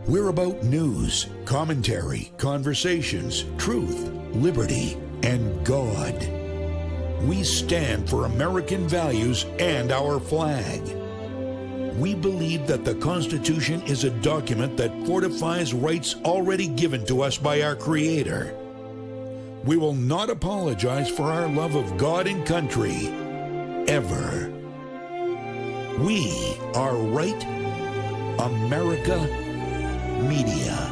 We're about news, commentary, conversations, truth, liberty, and God. We stand for American values and our flag. We believe that the Constitution is a document that fortifies rights already given to us by our Creator. We will not apologize for our love of God and country, ever. We are Right America Media.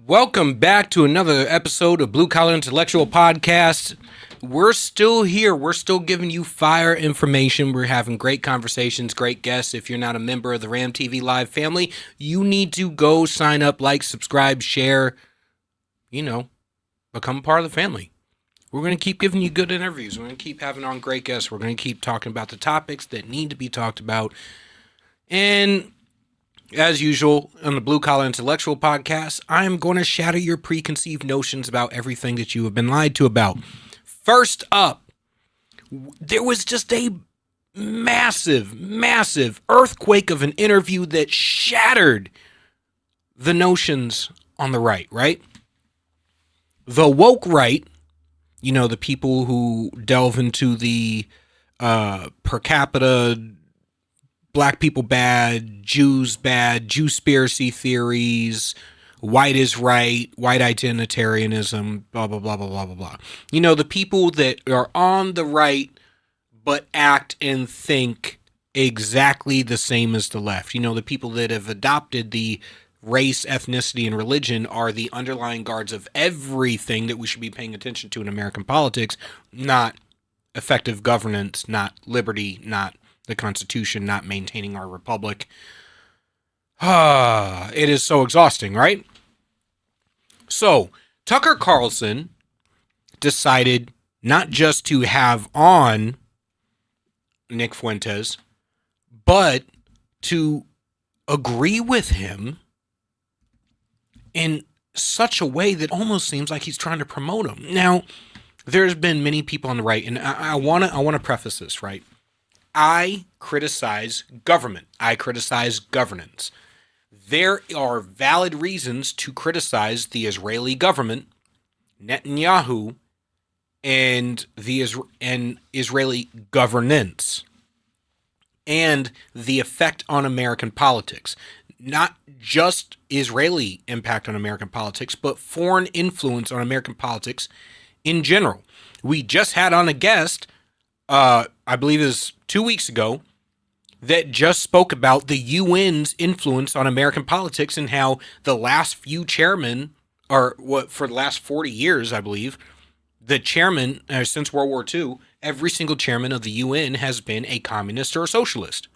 Welcome back to another episode of Blue Collar Intellectual Podcast. We're still here. We're still giving you fire information. We're having great conversations, great guests. If you're not a member of the Ram TV Live family, you need to go sign up, like, subscribe, share, become part of the family. We're going to keep giving you good interviews. We're going to keep having on great guests. We're going to keep talking about the topics that need to be talked about. And as usual, on the Blue Collar Intellectual Podcast, I am going to shatter your preconceived notions about everything that you have been lied to about. First up, there was just a massive, massive earthquake of an interview that shattered the notions on the right? The woke right, the people who delve into the per capita black people bad, Jewspiracy theories, white is right, white identitarianism, blah, blah, blah, blah, blah, blah, blah. The people that are on the right but act and think exactly the same as the left. The people that have adopted the race, ethnicity, and religion are the underlying guards of everything that we should be paying attention to in American politics, not effective governance, not liberty, not the Constitution, not maintaining our republic. It is so exhausting, right? So, Tucker Carlson decided not just to have on Nick Fuentes, but to agree with him in such a way that almost seems like he's trying to promote him. Now, there's been many people on the right, and I want to preface this, right? I criticize government. I criticize governance. There are valid reasons to criticize the Israeli government, Netanyahu, and Israeli governance, and the effect on American politics. Not just Israeli impact on American politics, but foreign influence on American politics in general. We just had on a guest, I believe it was 2 weeks ago, that just spoke about the UN's influence on American politics and how the last few chairmen, or what for the last 40 years, I believe, the chairman, since World War II, every single chairman of the UN has been a communist or a socialist.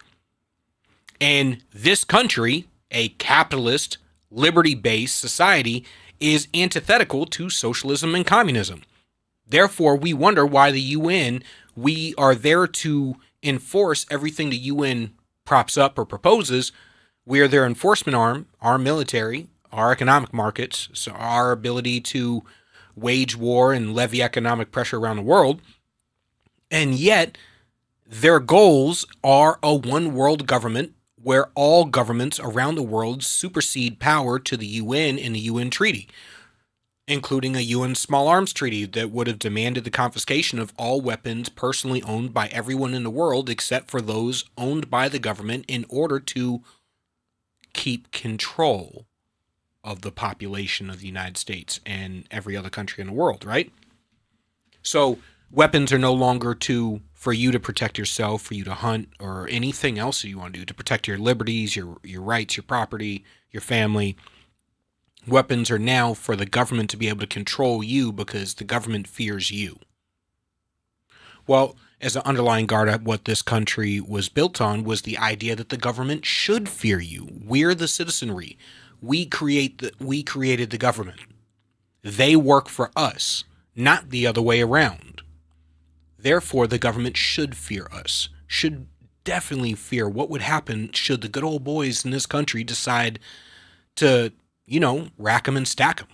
And this country, a capitalist, liberty-based society, is antithetical to socialism and communism. Therefore, we wonder why the UN, we are there to enforce everything the UN props up or proposes. We are their enforcement arm, our military, our economic markets, so our ability to wage war and levy economic pressure around the world. And yet, their goals are a one world government where all governments around the world supersede power to the UN and the UN treaty, including a UN small arms treaty that would have demanded the confiscation of all weapons personally owned by everyone in the world except for those owned by the government in order to keep control of the population of the United States and every other country in the world, right? So weapons are no longer for you to protect yourself, for you to hunt, or anything else that you want to do, to protect your liberties, your rights, your property, your family. Weapons are now for the government to be able to control you because the government fears you. Well, as an underlying guard at what this country was built on was the idea that the government should fear you. We're the citizenry. We created the government. They work for us, not the other way around. Therefore, the government should fear us, should definitely fear what would happen should the good old boys in this country decide to, rack them and stack them.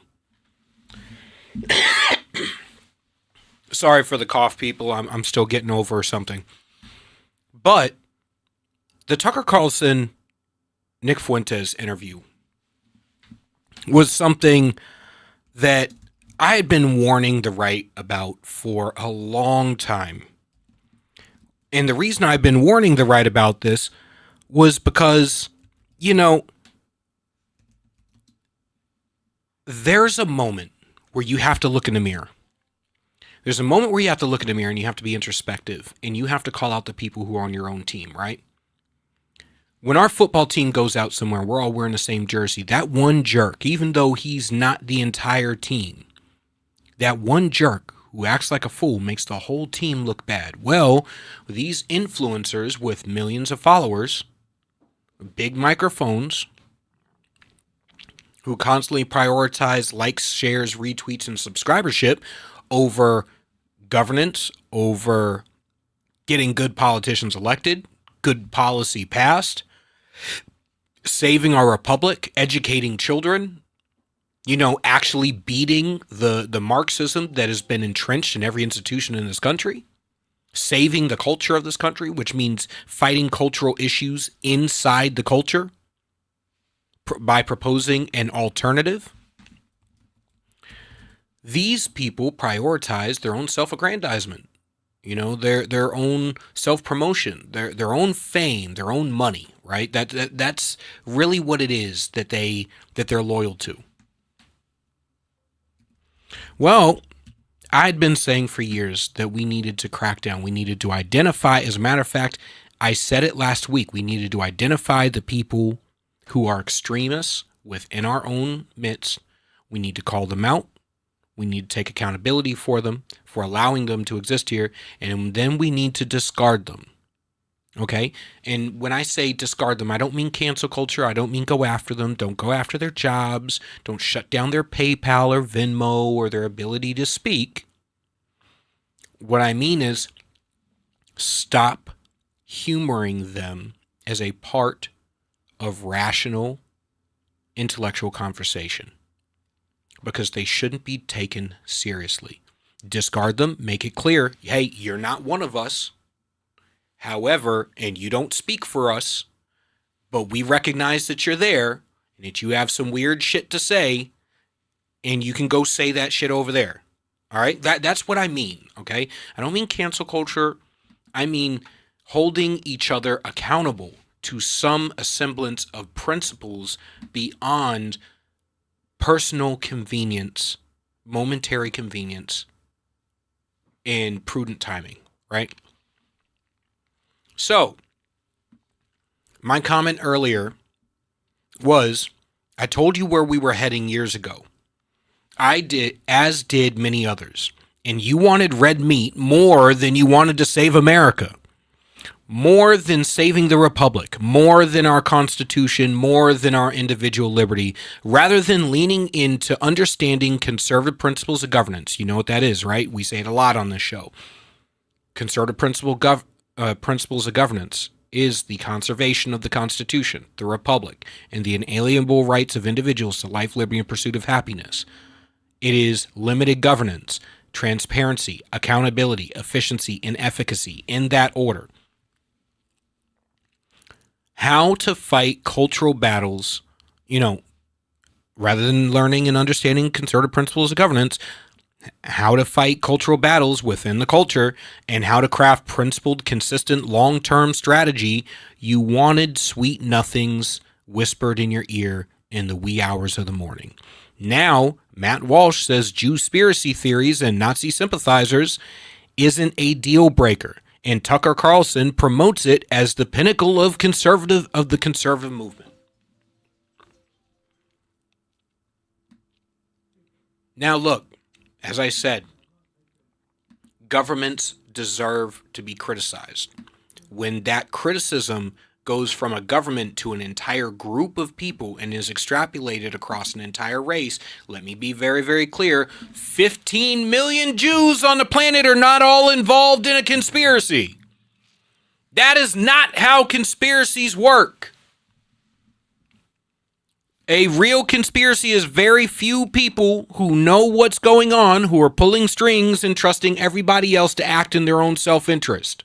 Sorry for the cough, people. I'm still getting over something. But the Tucker Carlson, Nick Fuentes interview was something that I had been warning the right about for a long time. And the reason I've been warning the right about this was because, there's a moment where you have to look in the mirror. There's a moment where you have to look in the mirror and you have to be introspective and you have to call out the people who are on your own team, right? When our football team goes out somewhere, we're all wearing the same jersey. That one jerk, even though he's not the entire team, that one jerk who acts like a fool makes the whole team look bad. Well, these influencers with millions of followers, big microphones, who constantly prioritize likes, shares, retweets, and subscribership over governance, over getting good politicians elected, good policy passed, saving our republic, educating children, actually beating the Marxism that has been entrenched in every institution in this country, saving the culture of this country, which means fighting cultural issues inside the culture by proposing an alternative. These people prioritize their own self-aggrandizement, their own self-promotion, their own fame, their own money, right? That's really what it is that they're loyal to. Well, I'd been saying for years that we needed to crack down. We needed to identify, as a matter of fact, I said it last week, we needed to identify the people who are extremists within our own midst. We need to call them out. We need to take accountability for them, for allowing them to exist here, and then we need to discard them. Okay? And when I say discard them, I don't mean cancel culture. I don't mean go after them. Don't go after their jobs. Don't shut down their PayPal or Venmo or their ability to speak. What I mean is stop humoring them as a part of rational intellectual conversation, because they shouldn't be taken seriously. Discard them, make it clear, hey, you're not one of us. However, and you don't speak for us, but we recognize that you're there and that you have some weird shit to say, and you can go say that shit over there. All right? That's what I mean, okay? I don't mean cancel culture. I mean holding each other accountable to some semblance of principles beyond personal convenience, momentary convenience, and prudent timing, right? So, my comment earlier was, I told you where we were heading years ago. I did, as did many others. And you wanted red meat more than you wanted to save America. More than saving the Republic, more than our Constitution, more than our individual liberty, rather than leaning into understanding conservative principles of governance. You know what that is, right? We say it a lot on this show. Conservative principles of governance is the conservation of the Constitution, the Republic, and the inalienable rights of individuals to life, liberty, and pursuit of happiness. It is limited governance, transparency, accountability, efficiency, and efficacy, in that order. How to fight cultural battles, rather than learning and understanding conservative principles of governance, how to fight cultural battles within the culture, and how to craft principled, consistent, long-term strategy. You wanted sweet nothings whispered in your ear in the wee hours of the morning. Now, Matt Walsh says Jewspiracy theories and Nazi sympathizers isn't a deal breaker, and Tucker Carlson promotes it as the pinnacle of the conservative movement. Now look, as I said, governments deserve to be criticized. When that criticism goes from a government to an entire group of people and is extrapolated across an entire race, let me be very, very clear. 15 million Jews on the planet are not all involved in a conspiracy. That is not how conspiracies work. A real conspiracy is very few people who know what's going on, who are pulling strings and trusting everybody else to act in their own self-interest.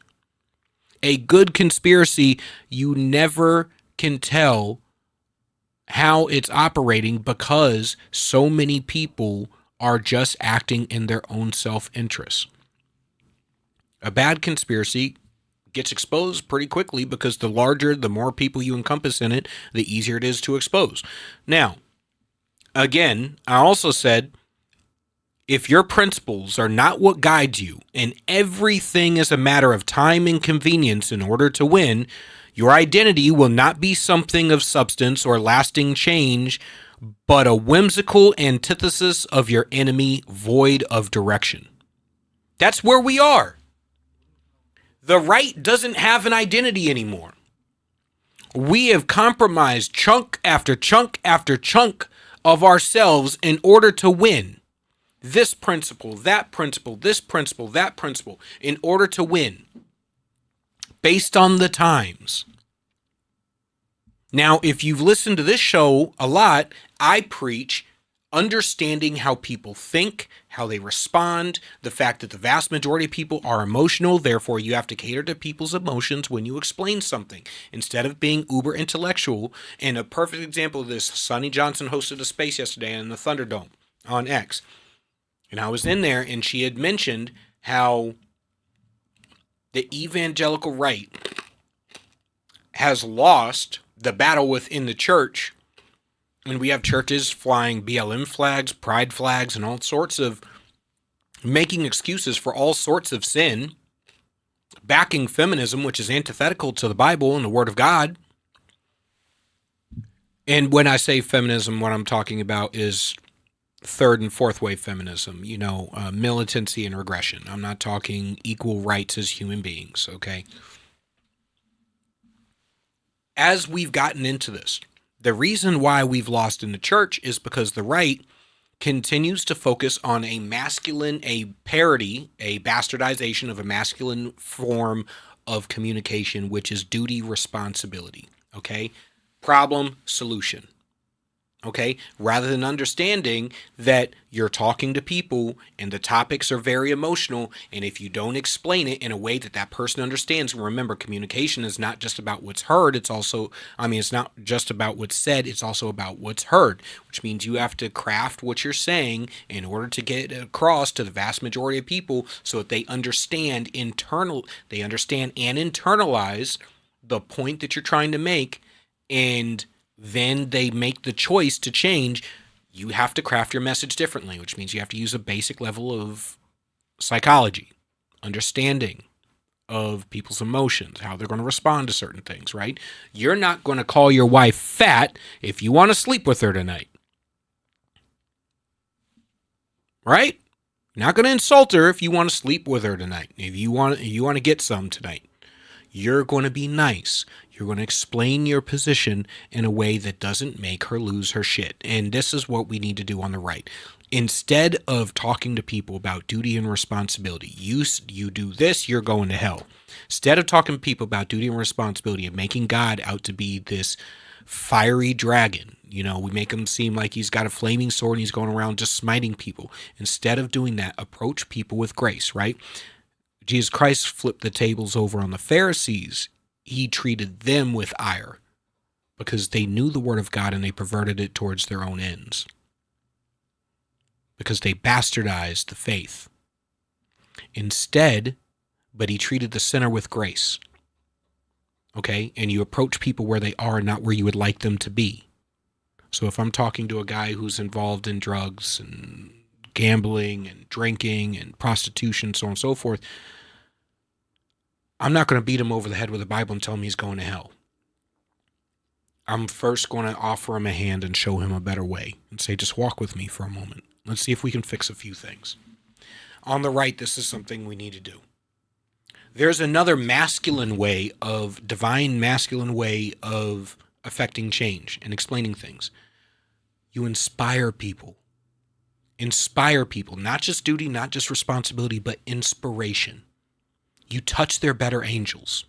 A good conspiracy, you never can tell how it's operating because so many people are just acting in their own self-interest. A bad conspiracy gets exposed pretty quickly because the more people you encompass in it, the easier it is to expose. Now, again, I also said, if your principles are not what guides you and everything is a matter of time and convenience in order to win, your identity will not be something of substance or lasting change, but a whimsical antithesis of your enemy, void of direction. That's where we are. The right doesn't have an identity anymore. We have compromised chunk after chunk after chunk of ourselves in order to win. This principle, that principle, this principle, that principle, in order to win. Based on the times. Now, if you've listened to this show a lot, I preach understanding how people think, how they respond, the fact that the vast majority of people are emotional, therefore you have to cater to people's emotions when you explain something, instead of being uber intellectual. And a perfect example of this, Sonny Johnson hosted a space yesterday in the Thunderdome on X. And I was in there and she had mentioned how the evangelical right has lost the battle within the church. And we have churches flying BLM flags, pride flags, and all sorts of making excuses for all sorts of sin, backing feminism, which is antithetical to the Bible and the Word of God. And when I say feminism, what I'm talking about is third and fourth wave feminism, militancy and regression. I'm not talking equal rights as human beings, okay? As we've gotten into this, the reason why we've lost in the church is because the right continues to focus on a parody, a bastardization of a masculine form of communication, which is duty, responsibility, okay? Problem, solution. Okay, rather than understanding that you're talking to people and the topics are very emotional, and if you don't explain it in a way that that person understands, remember, communication is not just about what's heard, it's not just about what's said, it's also about what's heard, which means you have to craft what you're saying in order to get it across to the vast majority of people so that they understand and internalize the point that you're trying to make, and then they make the choice to change. You have to craft your message differently, which means you have to use a basic level of psychology, understanding of people's emotions, how they're going to respond to certain things, right? You're not going to call your wife fat if you want to sleep with her tonight. Right? Not going to insult her if you want to sleep with her tonight. If you want to get some tonight. You're going to be nice. You're going to explain your position in a way that doesn't make her lose her shit. And this is what we need to do on the right. Instead of talking to people about duty and responsibility, you do this, you're going to hell. Instead of talking to people about duty and responsibility and making God out to be this fiery dragon, we make him seem like he's got a flaming sword and he's going around just smiting people. Instead of doing that, approach people with grace, right? Jesus Christ flipped the tables over on the Pharisees. He treated them with ire because they knew the word of God and they perverted it towards their own ends. Because they bastardized the faith. But he treated the sinner with grace. okay? And you approach people where they are, not where you would like them to be. So if I'm talking to a guy who's involved in drugs and gambling and drinking and prostitution, so on and so forth, I'm not going to beat him over the head with the Bible and tell him he's going to hell. I'm first going to offer him a hand and show him a better way and say, just walk with me for a moment. Let's see if we can fix a few things. On the right, this is something we need to do. There's another divine masculine way of affecting change and explaining things. You inspire people. Inspire people, not just duty, not just responsibility, but inspiration. You touch their better angels.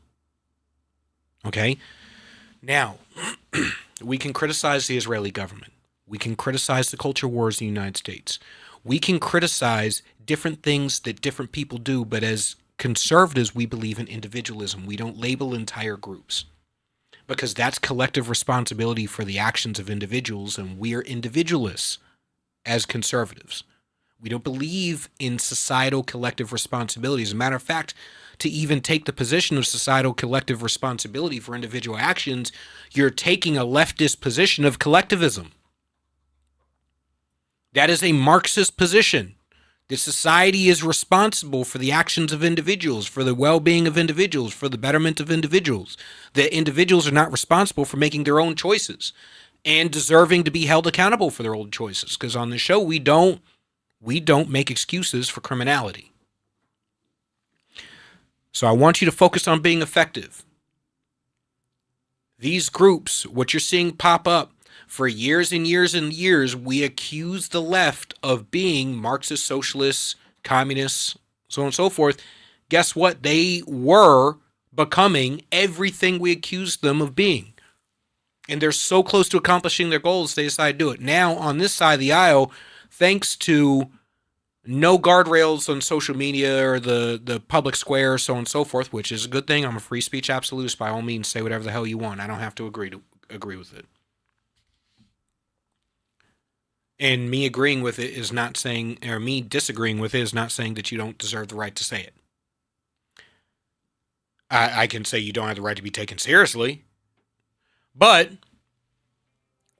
Okay? Now, we can criticize the Israeli government. We can criticize the culture wars in the United States. We can criticize different things that different people do, but as conservatives, we believe in individualism. We don't label entire groups because that's collective responsibility for the actions of individuals, and we're individualists as conservatives. We don't believe in societal collective responsibility. As a matter of fact, to even take the position of societal collective responsibility for individual actions, you're taking a leftist position of collectivism. That is a Marxist position. The society is responsible for the actions of individuals, for the well-being of individuals, for the betterment of individuals. The individuals are not responsible for making their own choices and deserving to be held accountable for their own choices. Because on the show, we don't make excuses for criminality. So I want you to focus on being effective. These groups, what you're seeing pop up, for years and years and years, we accuse the left of being Marxist, socialists, communists, so on and so forth. Guess what? They were becoming everything we accused them of being. And they're so close to accomplishing their goals, they decide to do it. Now, on this side of the aisle, thanks to no guardrails on social media or the public square, so on and so forth, which is a good thing. I'm a free speech absolutist. By all means, say whatever the hell you want. I don't have to agree with it. And me agreeing with it is not saying, or me disagreeing with it is not saying that you don't deserve the right to say it. I can say you don't have the right to be taken seriously, but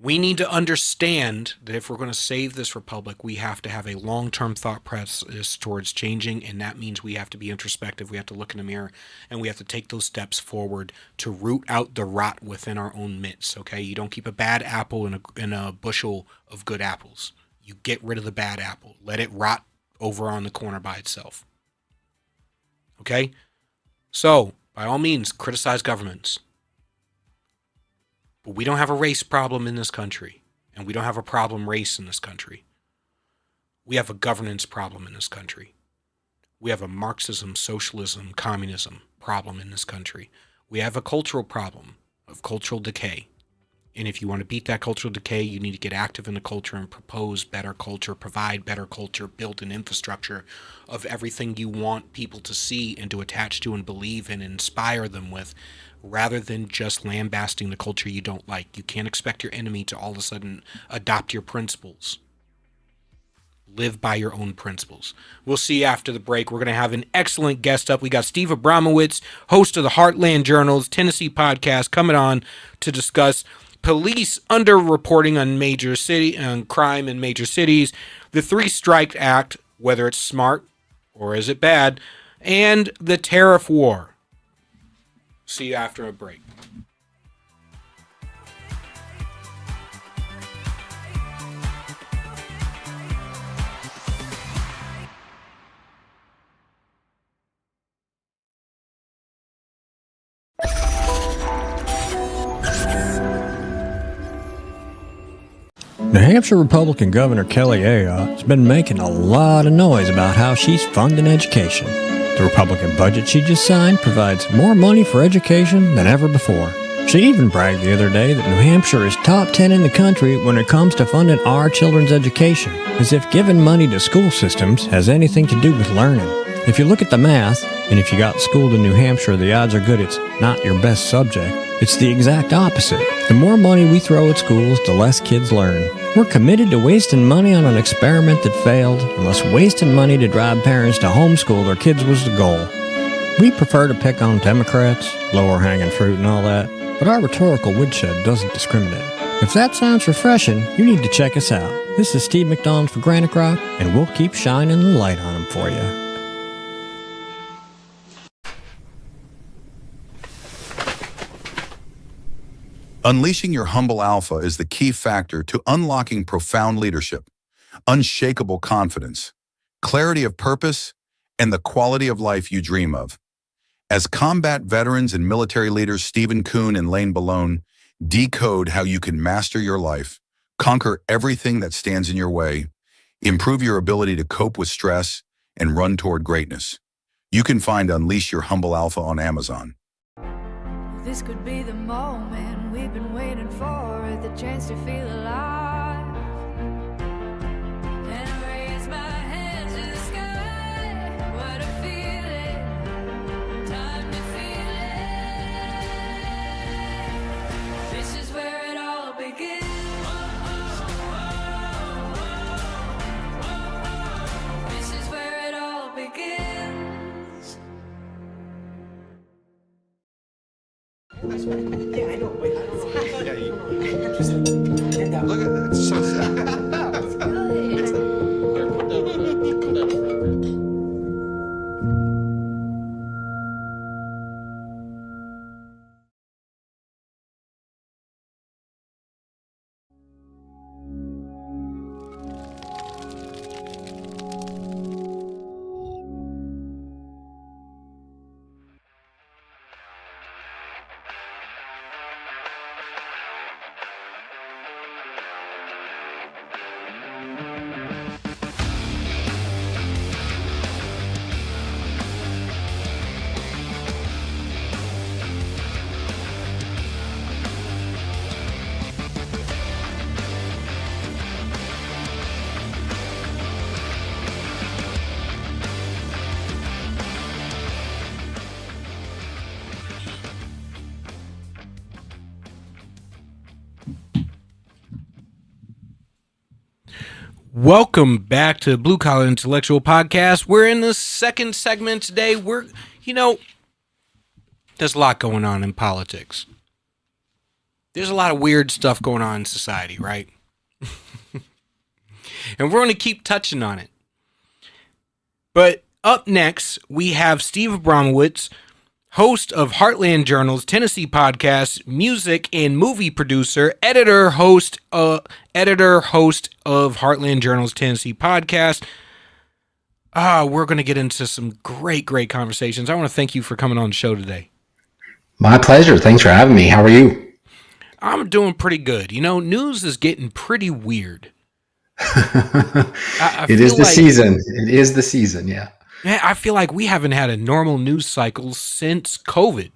we need to understand that if we're going to save this republic, we have to have a long-term thought process towards changing, and that means we have to be introspective. We have to look in the mirror, and we have to take those steps forward to root out the rot within our own midst, okay? You don't keep a bad apple in a bushel of good apples. You get rid of the bad apple. Let it rot over on the corner by itself, okay? So, by all means, criticize governments. But we don't have a race problem in this country, and we don't have a problem race in this country. We have a governance problem in this country. We have a Marxism, socialism, communism problem in this country. We have a cultural problem of cultural decay. And if you want to beat that cultural decay, you need to get active in the culture and propose better culture, provide better culture, build an infrastructure of everything you want people to see and to attach to and believe in and inspire them with, rather than just lambasting the culture you don't like. You can't expect your enemy to all of a sudden adopt your principles. Live by your own principles. We'll see you after the break. We're going to have an excellent guest up. We got Steve Abramowitz, host of the Heartland Journal's Tennessee podcast, coming on to discuss police underreporting on crime in major cities, the 3-Strike Act, whether it's smart or is it bad, and the tariff war. See you after a break. New Hampshire Republican Governor Kelly Ayotte has been making a lot of noise about how she's funding education. The Republican budget she just signed provides more money for education than ever before. She even bragged the other day that New Hampshire is top 10 in the country when it comes to funding our children's education, as if giving money to school systems has anything to do with learning. If you look at the math, and if you got schooled in New Hampshire, the odds are good it's not your best subject. It's the exact opposite. The more money we throw at schools, the less kids learn. We're committed to wasting money on an experiment that failed, unless wasting money to drive parents to homeschool their kids was the goal. We prefer to pick on Democrats, lower hanging fruit and all that, but our rhetorical woodshed doesn't discriminate. If that sounds refreshing, you need to check us out. This is Steve McDonald for Granite Rock, and we'll keep shining the light on them for you. Unleashing your humble alpha is the key factor to unlocking profound leadership, unshakable confidence, clarity of purpose, and the quality of life you dream of. As combat veterans and military leaders Stephen Kuhn and Lane Balone decode how you can master your life, conquer everything that stands in your way, improve your ability to cope with stress, and run toward greatness. You can find Unleash Your Humble Alpha on Amazon. This could be the moment we've been waiting for, the chance to feel alive. And I raise my hands to the sky. What a feeling, time to feel it. This is where it all begins. This is where it all begins. Yeah, I know. Wait, I don't know. Yeah, just look at that. It's so sad. Welcome back to Blue Collar Intellectual Podcast. We're in the second segment today. There's a lot going on in politics. There's a lot of weird stuff going on in society, right? And we're going to keep touching on it. But up next, we have Steve Abramowitz, host of Heartland Journal's Tennessee podcast, music and movie producer, editor host of Heartland Journal's Tennessee podcast. We're going to get into some great conversations. I want to thank you for coming on the show today. My pleasure. Thanks for having me. How are you? I'm doing pretty good. News is getting pretty weird. It is the season. It is the season, yeah. Man, I feel like we haven't had a normal news cycle since COVID.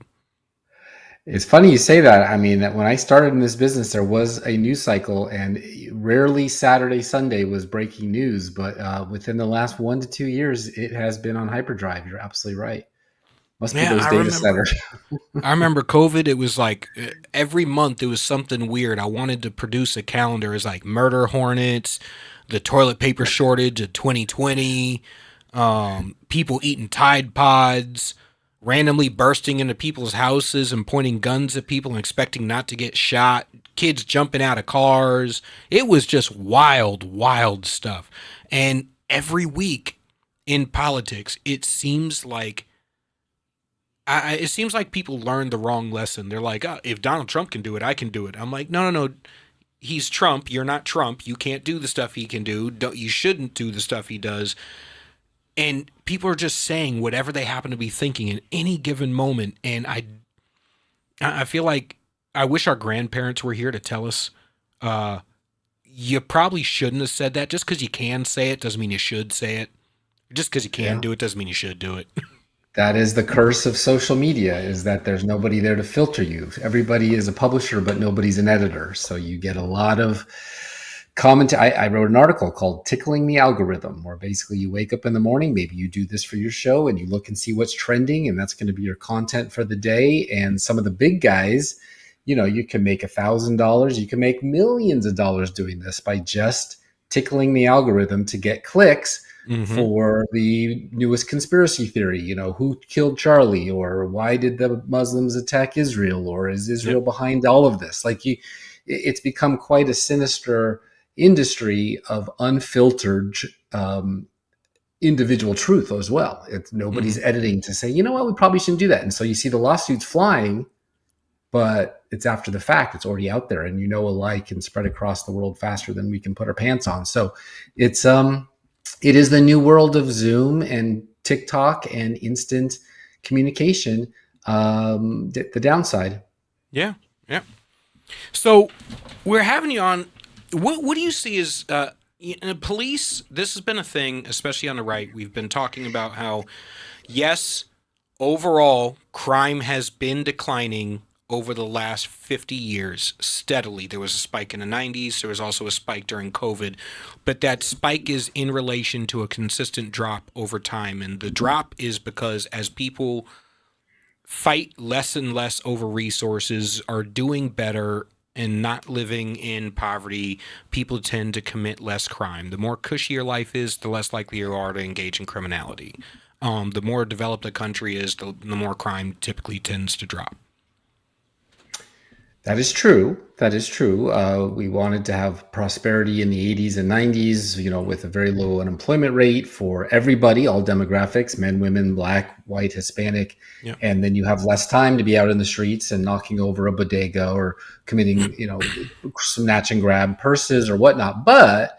It's funny you say that. I mean, when I started in this business, there was a news cycle, and rarely Saturday, Sunday was breaking news. But within the last 1 to 2 years, it has been on hyperdrive. You're absolutely right. Must be those data centers. I remember COVID. It was like every month it was something weird. I wanted to produce a calendar. It was like murder hornets, the toilet paper shortage of 2020. People eating Tide Pods, randomly bursting into people's houses and pointing guns at people and expecting not to get shot, kids jumping out of cars. It was just wild stuff. And every week in politics, it seems like people learn the wrong lesson. They're like, if Donald Trump can do it, I can do it. I'm like, no. He's Trump. You're not Trump. You can't do the stuff he can do. You shouldn't do the stuff he does. And people are just saying whatever they happen to be thinking in any given moment. And I feel like I wish our grandparents were here to tell us, you probably shouldn't have said that. Just because you can say it doesn't mean you should say it. Just because you can do it doesn't mean you should do it. That is the curse of social media, is that there's nobody there to filter you. Everybody is a publisher, but nobody's an editor. So you get a lot of I wrote an article called Tickling the Algorithm, where basically you wake up in the morning, maybe you do this for your show and you look and see what's trending, and that's going to be your content for the day. And some of the big guys, you can make $1,000, you can make millions of dollars doing this by just tickling the algorithm to get clicks, for the newest conspiracy theory, who killed Charlie, or why did the Muslims attack Israel, or is Israel behind all of this? It's become quite a sinister industry of unfiltered individual truth as well. Nobody's editing to say, you know what, we probably shouldn't do that. And so you see the lawsuits flying, but it's after the fact. It's already out there, and a lie can spread across the world faster than we can put our pants on. So it is the new world of Zoom and TikTok and instant communication. The downside. Yeah. So we're having you on. What do you see as police? This has been a thing, especially on the right. We've been talking about how, yes, overall crime has been declining over the last 50 years steadily. There was a spike in the 90s. There was also a spike during COVID. But that spike is in relation to a consistent drop over time. And the drop is because as people fight less and less over resources, are doing better, and not living in poverty, people tend to commit less crime. The more cushy your life is, the less likely you are to engage in criminality. The more developed a country is, the more crime typically tends to drop. That is true. We wanted to have prosperity in the 80s and 90s, with a very low unemployment rate for everybody, all demographics, men, women, black, white, Hispanic. Yep. And then you have less time to be out in the streets and knocking over a bodega or committing, snatch and grab purses or whatnot. But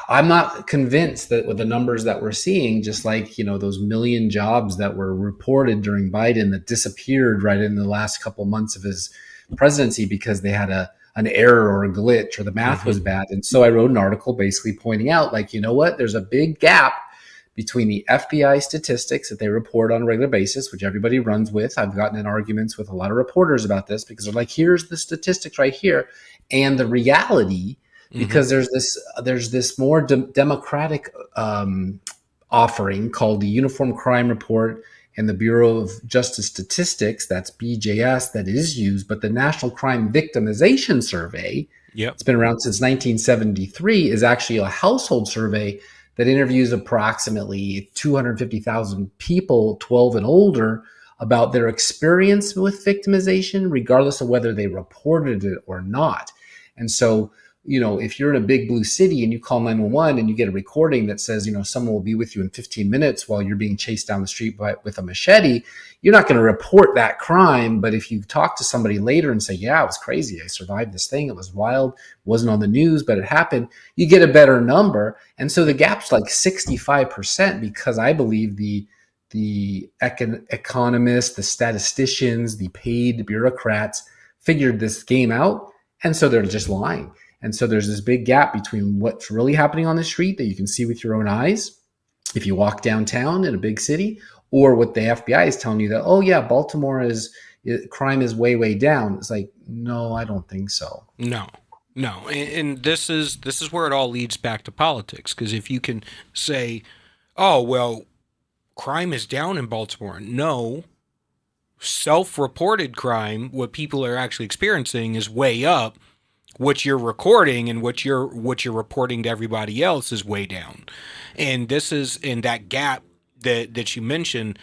I'm not convinced that with the numbers that we're seeing, just like, those million jobs that were reported during Biden that disappeared right in the last couple months of his presidency because they had an error or a glitch or the math was bad. And so I wrote an article basically pointing out, there's a big gap between the FBI statistics that they report on a regular basis, which everybody runs with. I've gotten in arguments with a lot of reporters about this because they're like, here's the statistics right here, and the reality. Because there's this more democratic offering called the Uniform Crime Report and the Bureau of Justice Statistics, that's BJS, that is used, but the National Crime Victimization Survey, it's been around since 1973, is actually a household survey that interviews approximately 250,000 people, 12 and older, about their experience with victimization, regardless of whether they reported it or not. And so, if you're in a big blue city and you call 911 and you get a recording that says, someone will be with you in 15 minutes while you're being chased down the street with a machete, you're not going to report that crime. But if you talk to somebody later and say, yeah, it was crazy, I survived this thing, it was wild, wasn't on the news, but it happened, you get a better number. And so the gap's like 65%, because I believe the economists, the statisticians, the paid bureaucrats figured this game out. And so they're just lying. And so there's this big gap between what's really happening on the street that you can see with your own eyes if you walk downtown in a big city, or what the FBI is telling you that, oh yeah, Baltimore crime is way, way down. It's like, no, I don't think so. No. And this is where it all leads back to politics. Because if you can say, oh, well, crime is down in Baltimore. No, self-reported crime, what people are actually experiencing, is way up. What you're recording and what you're reporting to everybody else is way down. And this is in that gap that you mentioned.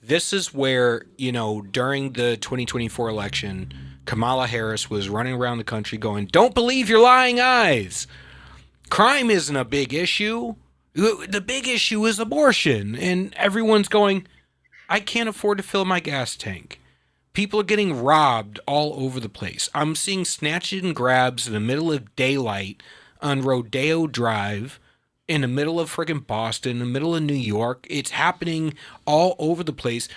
This is where, during the 2024 election, Kamala Harris was running around the country going, don't believe your lying eyes. Crime isn't a big issue. The big issue is abortion. And everyone's going, I can't afford to fill my gas tank. People are getting robbed all over the place. I'm seeing snatches and grabs in the middle of daylight on Rodeo Drive, in the middle of friggin' Boston, in the middle of New York. It's happening all over the place.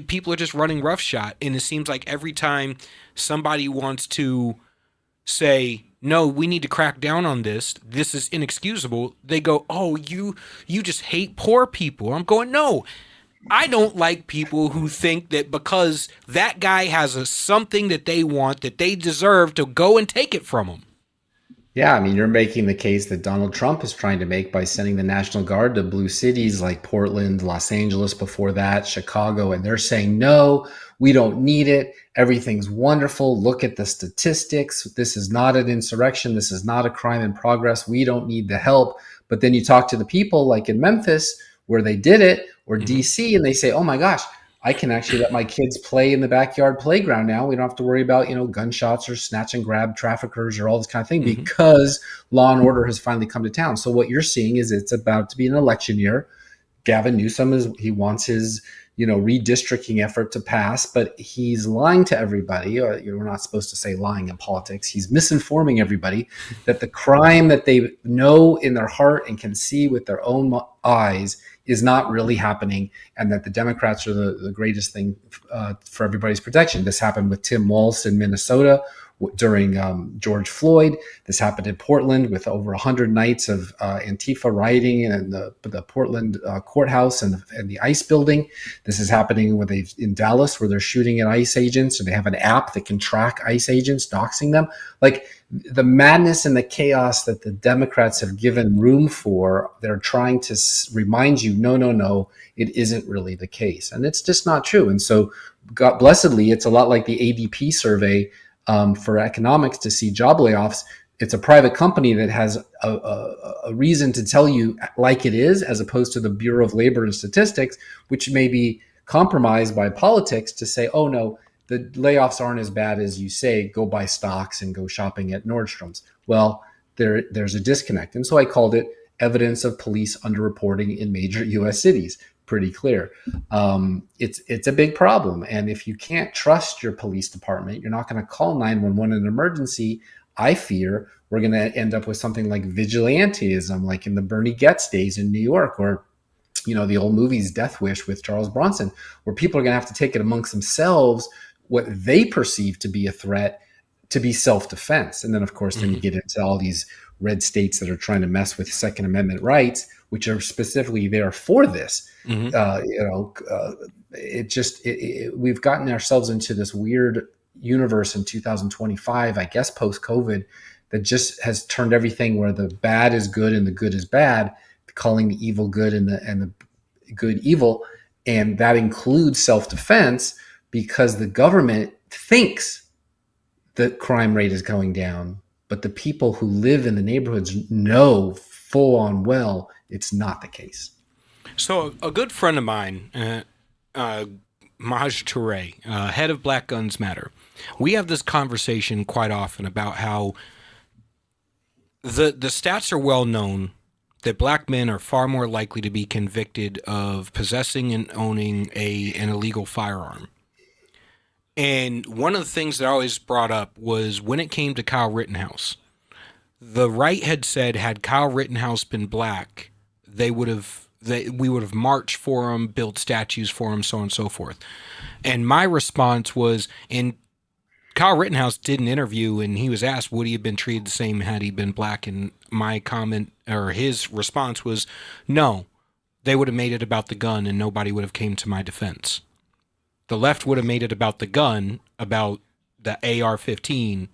People are just running roughshod, and it seems like every time somebody wants to say, no, we need to crack down on this, this is inexcusable, they go, oh, you just hate poor people. I'm going, no. I don't like people who think that because that guy has something that they want, that they deserve to go and take it from him. Yeah, I mean, you're making the case that Donald Trump is trying to make by sending the National Guard to blue cities like Portland, Los Angeles before that, Chicago, and they're saying, no, we don't need it. Everything's wonderful. Look at the statistics. This is not an insurrection. This is not a crime in progress. We don't need the help. But then you talk to the people like in Memphis where they did it, or DC, and they say, oh my gosh, I can actually let my kids play in the backyard playground now. We don't have to worry about, gunshots or snatch and grab traffickers or all this kind of thing because law and order has finally come to town. So what you're seeing is it's about to be an election year. Gavin Newsom he wants his, redistricting effort to pass, but he's lying to everybody. Or we're not supposed to say lying in politics. He's misinforming everybody that the crime that they know in their heart and can see with their own eyes is not really happening, and that the Democrats are the greatest thing for everybody's protection. This happened with Tim Walz in Minnesota during George Floyd. This happened in Portland with over 100 nights of Antifa rioting in the Portland courthouse and the ICE building. This is happening in Dallas, where they're shooting at ICE agents, or they have an app that can track ICE agents, doxing them. Like, the madness and the chaos that the Democrats have given room for, they're trying to remind you, no, it isn't really the case. And it's just not true. And so, God blessedly, it's a lot like the ADP survey for economics to see job layoffs. It's a private company that has a reason to tell you like it is, as opposed to the Bureau of Labor and Statistics, which may be compromised by politics to say, oh no, the layoffs aren't as bad as you say, go buy stocks and go shopping at Nordstrom's. Well, there's a disconnect. And so I called it evidence of police underreporting in major U.S. cities. Pretty clear. It's a big problem. And if you can't trust your police department, you're not going to call 911 in an emergency. I fear we're going to end up with something like vigilantism, like in the Bernie Goetz days in New York, or the old movies Death Wish with Charles Bronson, where people are going to have to take it amongst themselves what they perceive to be a threat to be self-defense. And then, of course, then you get into all these red states that are trying to mess with Second Amendment rights, which are specifically there for this. We've gotten ourselves into this weird universe in 2025, I guess, post-COVID, that just has turned everything where the bad is good and the good is bad, calling the evil good and the good evil. And that includes self-defense, because the government thinks the crime rate is going down, but the people who live in the neighborhoods know full on well it's not the case. So a good friend of mine, Maj Toure, head of Black Guns Matter, we have this conversation quite often about how the stats are well known that black men are far more likely to be convicted of possessing and owning an illegal firearm. And one of the things that I always brought up was when it came to Kyle Rittenhouse, the right had said, had Kyle Rittenhouse been black, we would have marched for him, built statues for him, so on and so forth. And my response was, and Kyle Rittenhouse did an interview and he was asked, would he have been treated the same had he been black? And my comment, or his response was, no, they would have made it about the gun and nobody would have came to my defense. The left would have made it about the gun, about the AR-15,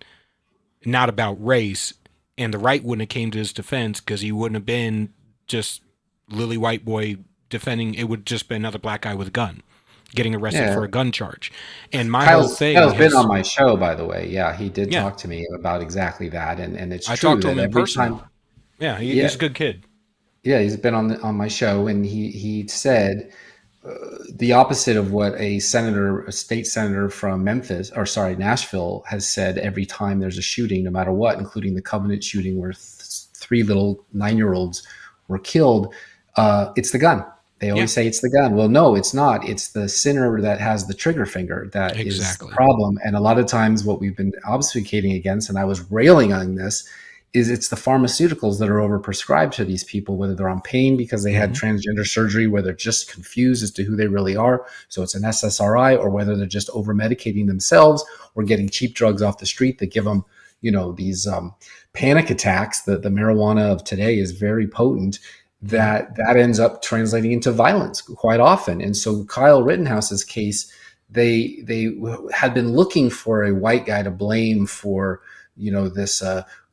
not about race. And the right wouldn't have came to his defense because he wouldn't have been just lily white boy defending. It would just be another black guy with a gun getting arrested for a gun charge. And my whole thing Kyle's been on my show, by the way. Yeah, he did talk to me about exactly that. And it's true. I talked to him in person. Yeah, he's a good kid. Yeah, he's been on my show, and he said the opposite of what a state senator from Nashville has said every time there's a shooting, no matter what, including the Covenant shooting where 3 little 9-year-olds were killed. It's the gun. They always say it's the gun. Well, no, it's not. It's the sinner that has the trigger finger that is the problem. And a lot of times what we've been obfuscating against, and I was railing on this, is it's the pharmaceuticals that are overprescribed to these people, whether they're on pain because they had transgender surgery, whether they're just confused as to who they really are. So it's an SSRI, or whether they're just over-medicating themselves or getting cheap drugs off the street that give them, these panic attacks. The marijuana of today is very potent. That ends up translating into violence quite often. And so Kyle Rittenhouse's case, they had been looking for a white guy to blame for, this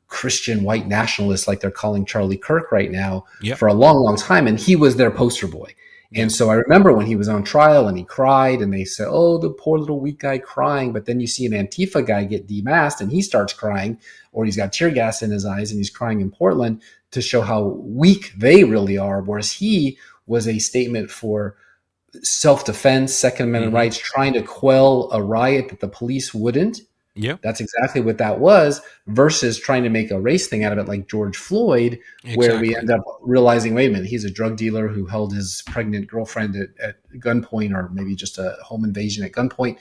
Christian white nationalist, like they're calling Charlie Kirk right now, for a long, long time. And he was their poster boy. And so I remember when he was on trial and he cried and they said, oh, the poor little weak guy crying. But then you see an Antifa guy get demasked and he starts crying, or he's got tear gas in his eyes and he's crying in Portland. to show how weak they really are, whereas he was a statement for self-defense, Second Amendment rights, trying to quell a riot that the police wouldn't. Yeah. That's exactly what that was, versus trying to make a race thing out of it like George Floyd, where we end up realizing, wait a minute, he's a drug dealer who held his pregnant girlfriend at gunpoint, or maybe just a home invasion at gunpoint.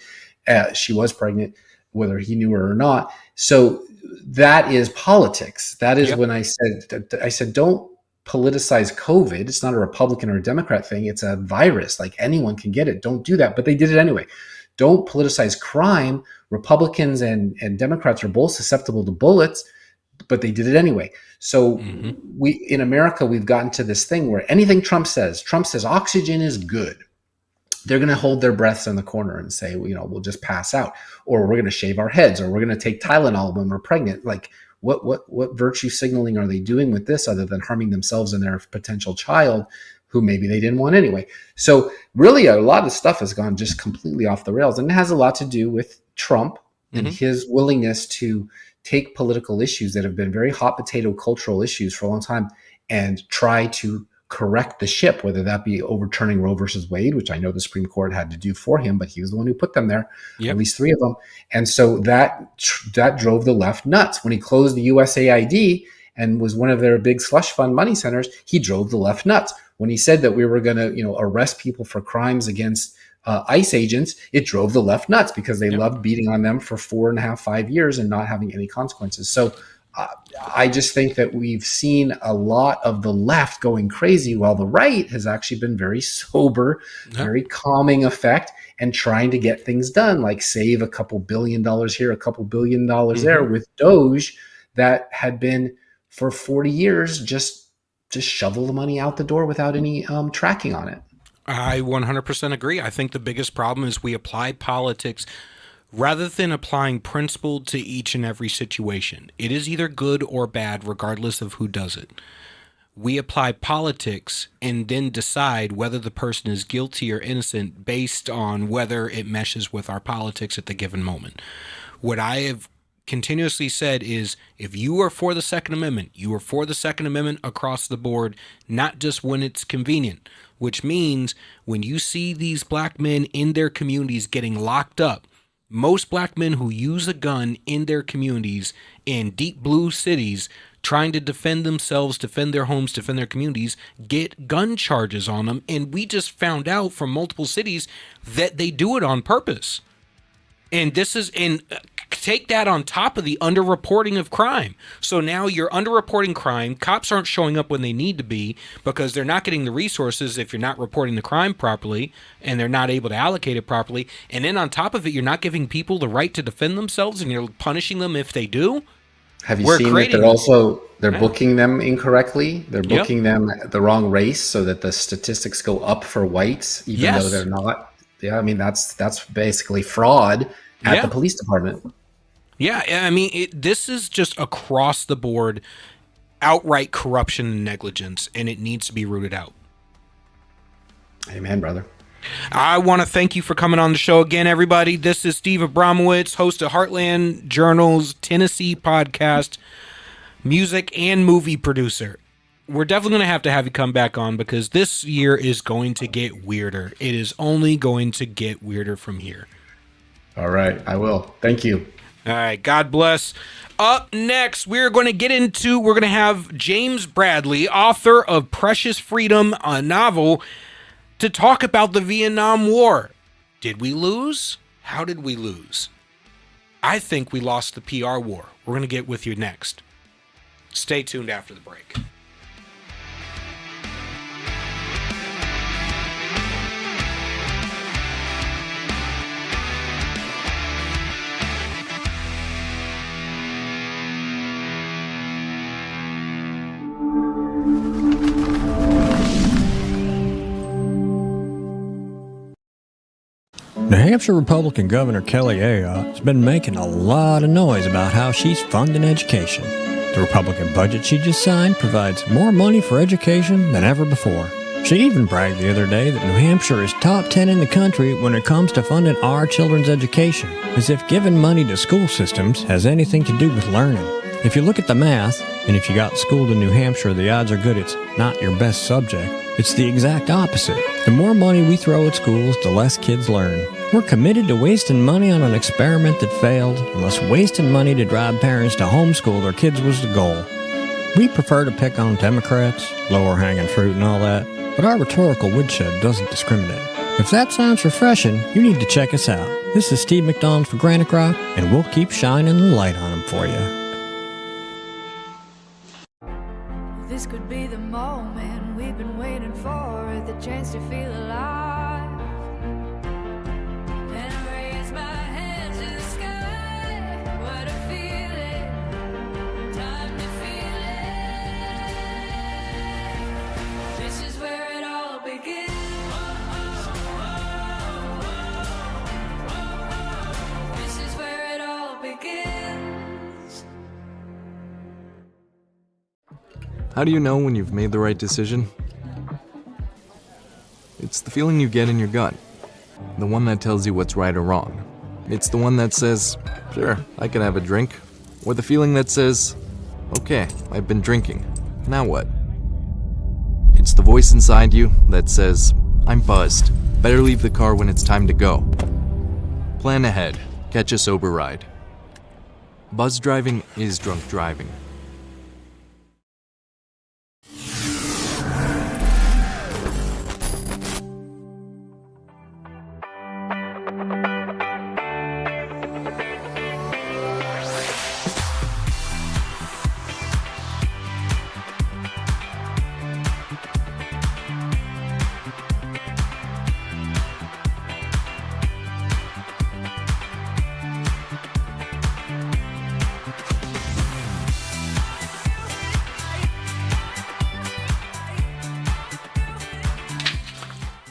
She was pregnant, whether he knew her or not. So that is politics. That is when I said, don't politicize COVID. It's not a Republican or a Democrat thing. It's a virus. Like, anyone can get it. Don't do that. But they did it anyway. Don't politicize crime. Republicans and Democrats are both susceptible to bullets, but they did it anyway. So we, in America, we've gotten to this thing where anything Trump says oxygen is good, they're going to hold their breaths in the corner and say, we'll just pass out, or we're going to shave our heads, or we're going to take Tylenol when we're pregnant. Like, what virtue signaling are they doing with this, other than harming themselves and their potential child, who maybe they didn't want anyway? So really, a lot of stuff has gone just completely off the rails, and it has a lot to do with Trump and his willingness to take political issues that have been very hot potato cultural issues for a long time and try to correct the ship, whether that be overturning Roe versus Wade, which I know the Supreme Court had to do for him, but he was the one who put them there, at least 3 of them. And so that drove the left nuts. When he closed the USAID and was one of their big slush fund money centers, he drove the left nuts. When he said that we were going to, arrest people for crimes against ICE agents, it drove the left nuts, because they loved beating on them for 4.5, 5 years and not having any consequences. So I just think that we've seen a lot of the left going crazy, while the right has actually been very sober, very calming effect, and trying to get things done, like save a couple $1 billion here, a couple $1 billion there with Doge, that had been for 40 years just shovel the money out the door without any tracking on it. I 100% agree. I think the biggest problem is we apply politics rather than applying principle to each and every situation. It is either good or bad, regardless of who does it. We apply politics and then decide whether the person is guilty or innocent based on whether it meshes with our politics at the given moment. What I have continuously said is, if you are for the Second Amendment, you are for the Second Amendment across the board, not just when it's convenient, which means when you see these black men in their communities getting locked up, most black men who use a gun in their communities in deep blue cities trying to defend themselves, defend their homes, defend their communities, get gun charges on them. And we just found out from multiple cities that they do it on purpose. And take that on top of the underreporting of crime. So now you're underreporting crime. Cops aren't showing up when they need to be because they're not getting the resources if you're not reporting the crime properly, and they're not able to allocate it properly. And then on top of it, you're not giving people the right to defend themselves, and you're punishing them if they do. Have you seen that they're booking them incorrectly? They're booking them the wrong race so that the statistics go up for whites, even though they're not. Yeah, I mean, that's basically fraud at the police department. Yeah, I mean, this is just across the board, outright corruption and negligence, and it needs to be rooted out. Amen, brother. I want to thank you for coming on the show again, everybody. This is Steve Abramowitz, host of Heartland Journal's Tennessee podcast, music and movie producer. We're definitely going to have you come back on, because this year is going to get weirder. It is only going to get weirder from here. All right, I will. Thank you. All right, God bless. Up next, we're going to have James Bradley, author of Precious Freedom, a novel, to talk about the Vietnam War. Did we lose? How did we lose? I think we lost the PR war. We're going to get with you next. Stay tuned after the break. New Hampshire Republican Governor Kelly Ayotte has been making a lot of noise about how she's funding education. The Republican budget she just signed provides more money for education than ever before. She even bragged the other day that New Hampshire is top 10 in the country when it comes to funding our children's education, as if giving money to school systems has anything to do with learning. If you look at the math, and if you got schooled in New Hampshire, the odds are good it's not your best subject. It's the exact opposite. The more money we throw at schools, the less kids learn. We're committed to wasting money on an experiment that failed, unless wasting money to drive parents to homeschool their kids was the goal. We prefer to pick on Democrats, lower hanging fruit and all that, but our rhetorical woodshed doesn't discriminate. If that sounds refreshing, you need to check us out. This is Steve McDonald for Granite Rock, and we'll keep shining the light on them for you. This could be the moment we've been waiting for, the chance to feel alive. And I raise my hand to the sky. What a feeling. Time to feel it. This is where it all begins. This is where it all begins. How do you know when you've made the right decision? It's the feeling you get in your gut. The one that tells you what's right or wrong. It's the one that says, sure, I can have a drink. Or the feeling that says, okay, I've been drinking. Now what? It's the voice inside you that says, I'm buzzed. Better leave the car when it's time to go. Plan ahead. Catch a sober ride. Buzz driving is drunk driving.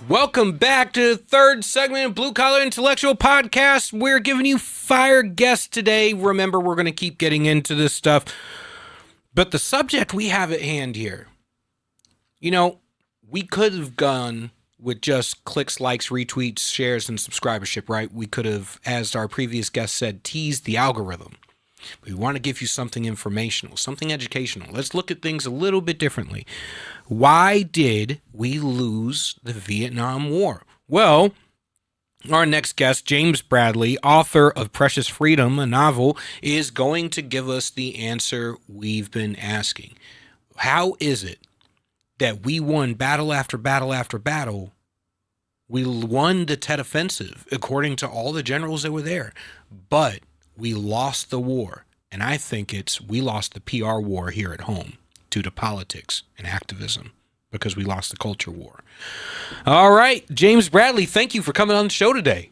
Welcome back to the third segment of Blue Collar Intellectual Podcast. We're giving you fire guests today. Remember, we're going to keep getting into this stuff. But the subject we have at hand here, you know, we could have gone with just clicks, likes, retweets, shares, and subscribership, right? We could have, as our previous guest said, teased the algorithm. We want to give you something informational, something educational. Let's look at things a little bit differently. Why did we lose the Vietnam War? Well, our next guest, James Bradley, author of Precious Freedom, a novel, is going to give us the answer we've been asking. How is it that we won battle after battle after battle? We won the Tet Offensive, according to all the generals that were there, but we lost the war. And I think we lost the PR war here at home due to politics and activism, because we lost the culture war. All right, James Bradley, thank you for coming on the show today.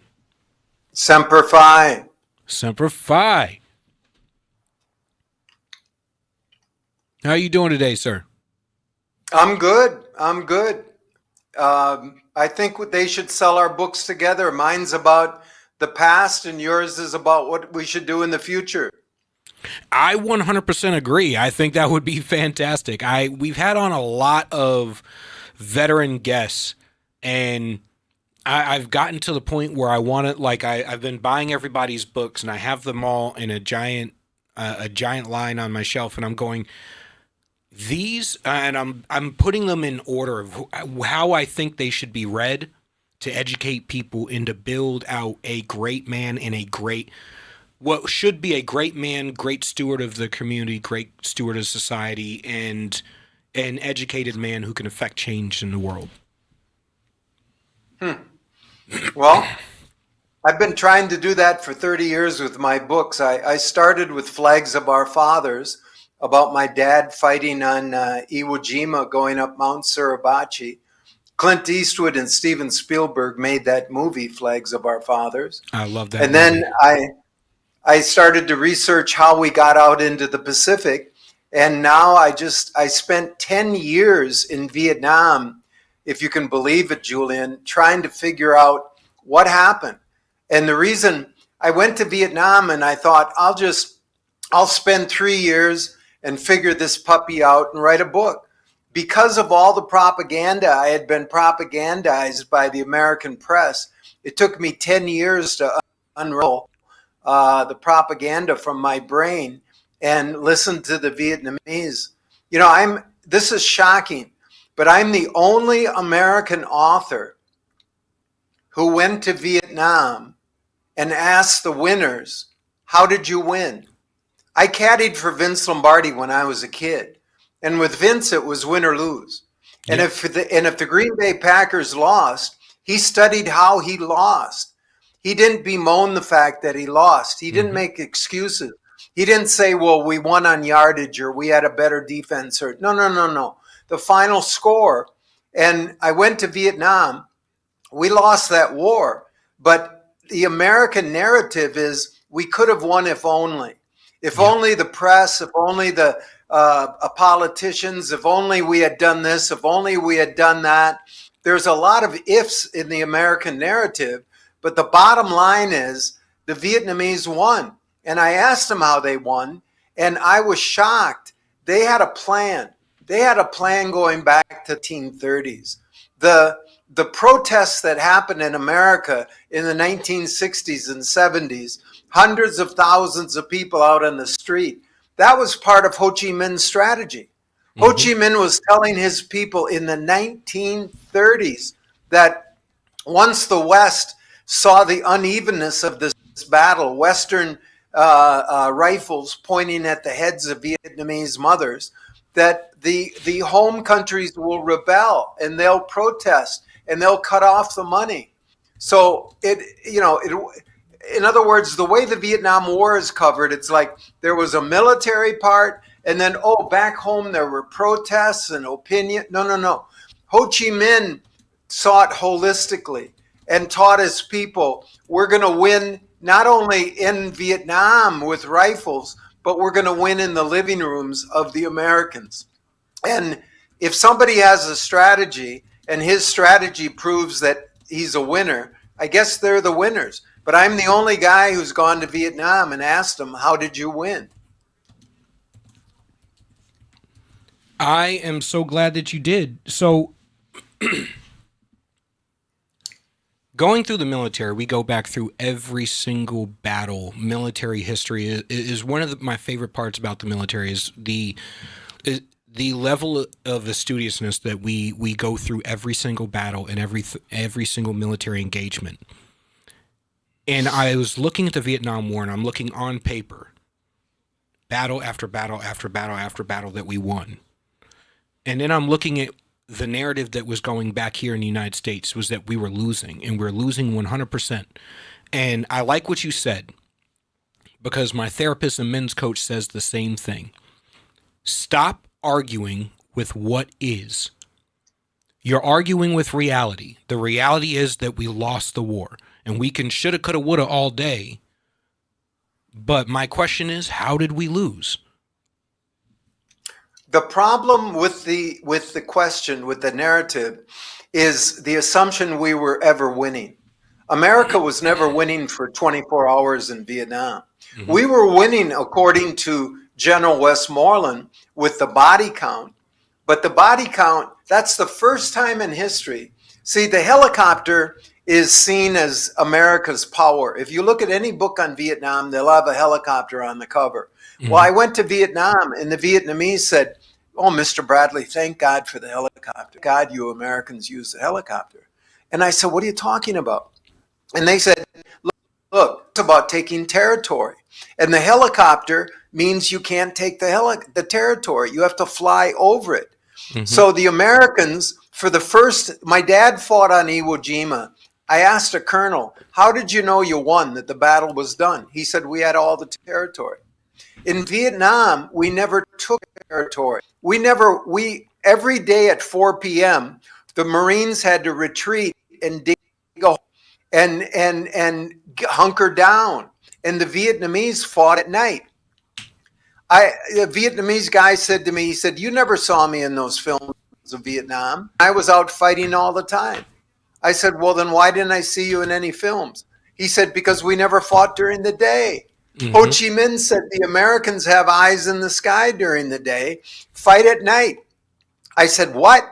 Semper Fi. Semper Fi. How are you doing today, sir? I'm good. I think they should sell our books together. Mine's about the past and yours is about what we should do in the future. I 100% agree. I think that would be fantastic. We've had on a lot of veteran guests, and I've gotten to the point where I want to, like, I've been buying everybody's books, and I have them all in a giant line on my shelf, and I'm going, these, and I'm putting them in order of how I think they should be read to educate people and to build out a great man and what should be a great man, great steward of the community, great steward of society, and an educated man who can affect change in the world. Well, I've been trying to do that for 30 years with my books. I started with Flags of Our Fathers, about my dad fighting on Iwo Jima going up Mount Suribachi. Clint Eastwood and Steven Spielberg made that movie, Flags of Our Fathers. I love that. And then I started to research how we got out into the Pacific. And now I spent 10 years in Vietnam, if you can believe it, Julian, trying to figure out what happened. And the reason I went to Vietnam and I thought, I'll spend 3 years and figure this puppy out and write a book. Because of all the propaganda, I had been propagandized by the American press. It took me 10 years to unroll the propaganda from my brain. and listened to the Vietnamese. This is shocking, but I'm the only American author who went to Vietnam and asked the winners, how did you win? I caddied for Vince Lombardi when I was a kid. And with Vince, it was win or lose. And if the Green Bay Packers lost, he studied how he lost. He didn't bemoan the fact that he lost. He didn't make excuses. He didn't say, well, we won on yardage or we had a better defense. Or no. The final score. And I went to Vietnam. We lost that war. But the American narrative is we could have won if only. If only the press, if only the politicians, if only we had done this, if only we had done that. There's a lot of ifs in the American narrative, but the bottom line is the Vietnamese won. And I asked them how they won, and I was shocked. They had a plan. They had a plan going back to the 1930s. The protests that happened in America in the 1960s and 70s, hundreds of thousands of people out on the street, that was part of Ho Chi Minh's strategy. Ho Chi Minh was telling his people in the 1930s that once the West saw the unevenness of this battle, Western rifles pointing at the heads of Vietnamese mothers, that the home countries will rebel and they'll protest and they'll cut off the money. So in other words, the way the Vietnam War is covered, it's like there was a military part, and then, back home there were protests and opinion. No. Ho Chi Minh saw it holistically and taught his people, we're going to win not only in Vietnam with rifles, but we're going to win in the living rooms of the Americans. And if somebody has a strategy and his strategy proves that he's a winner, I guess they're the winners. But I'm the only guy who's gone to Vietnam and asked them, how did you win? I am so glad that you did. So going through the military, we go back through every single battle. Military history is one of my favorite parts about the military is the level of studiousness that we go through every single battle and every single military engagement. And I was looking at the Vietnam War, and I'm looking on paper, battle after battle after battle after battle that we won. And then I'm looking at the narrative that was going back here in the United States was that we were losing, and we're losing 100%. And I like what you said, because my therapist and men's coach says the same thing. Stop arguing with what is. You're arguing with reality. The reality is that we lost the war. And we can shoulda, coulda, woulda all day. But my question is, how did we lose? The problem with the question, with the narrative, is the assumption we were ever winning. America was never winning for 24 hours in Vietnam. We were winning according to General Westmoreland with the body count. But the body count, that's the first time in history. See, the helicopter is seen as America's power. If you look at any book on Vietnam, they'll have a helicopter on the cover. Well, I went to Vietnam, and the Vietnamese said, oh, Mr. Bradley, thank God for the helicopter. God, you Americans use the helicopter. And I said, what are you talking about? And they said, look, it's about taking territory. And the helicopter means you can't take the territory. You have to fly over it. So the Americans, my dad fought on Iwo Jima. I asked a colonel, how did you know you won, that the battle was done? He said, we had all the territory. In Vietnam, we never took territory. Every day at 4 p.m., the Marines had to retreat and dig a hole and hunker down. And the Vietnamese fought at night. The Vietnamese guy said to me, he said, you never saw me in those films of Vietnam. I was out fighting all the time. I said, well, then why didn't I see you in any films? He said, because we never fought during the day. Ho Chi Minh said the Americans have eyes in the sky during the day, fight at night. I said, what?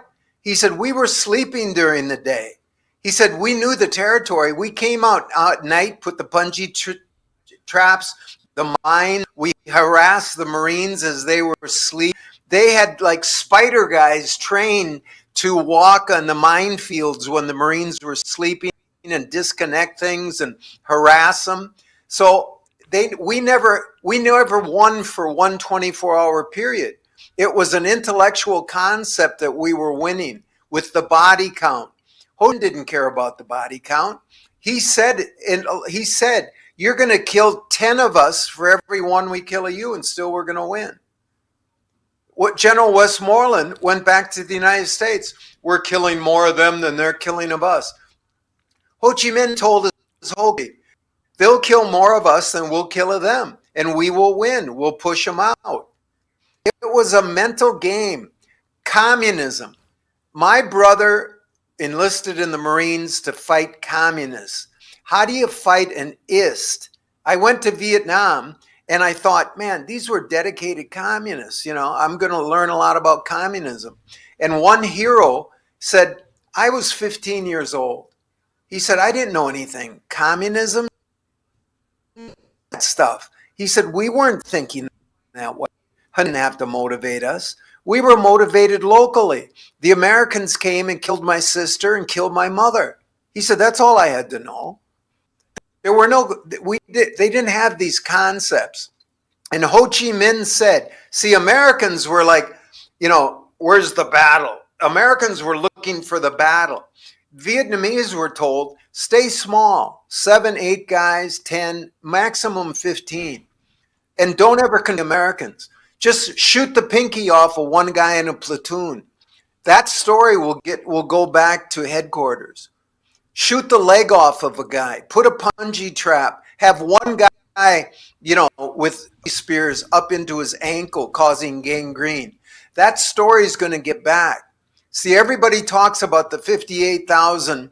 He said, we were sleeping during the day. He said, we knew the territory. We came out at night, put the bungee traps, the mine. We harassed the Marines as they were asleep. They had like spider guys trained to walk on the minefields when the Marines were sleeping and disconnect things and harass them. So we never won for one 24-hour period. It was an intellectual concept that we were winning with the body count. Hoden didn't care about the body count. He said, you're going to kill 10 of us for every one we kill of you, and still we're going to win. What General Westmoreland went back to the United States. We're killing more of them than they're killing of us. Ho Chi Minh told us whole game, they'll kill more of us than we'll kill of them, and we will win. We'll push them out. It was a mental game. Communism. My brother enlisted in the Marines to fight communists. How do you fight an IST? I went to Vietnam and I thought, man, these were dedicated communists. I'm going to learn a lot about communism. And one hero said, I was 15 years old. He said, I didn't know anything. Communism? That stuff. He said, we weren't thinking that way. Didn't have to motivate us. We were motivated locally. The Americans came and killed my sister and killed my mother. He said, that's all I had to know. They didn't have these concepts. And Ho Chi Minh said, see, Americans were like, where's the battle? Americans were looking for the battle. Vietnamese were told, stay small, 7, 8 guys, 10, maximum 15. And don't ever condemn Americans. Just shoot the pinky off of one guy in a platoon. That story will go back to headquarters. Shoot the leg off of a guy. Put a punji trap. Have one guy, with spears up into his ankle causing gangrene. That story is going to get back. See, everybody talks about the 58,000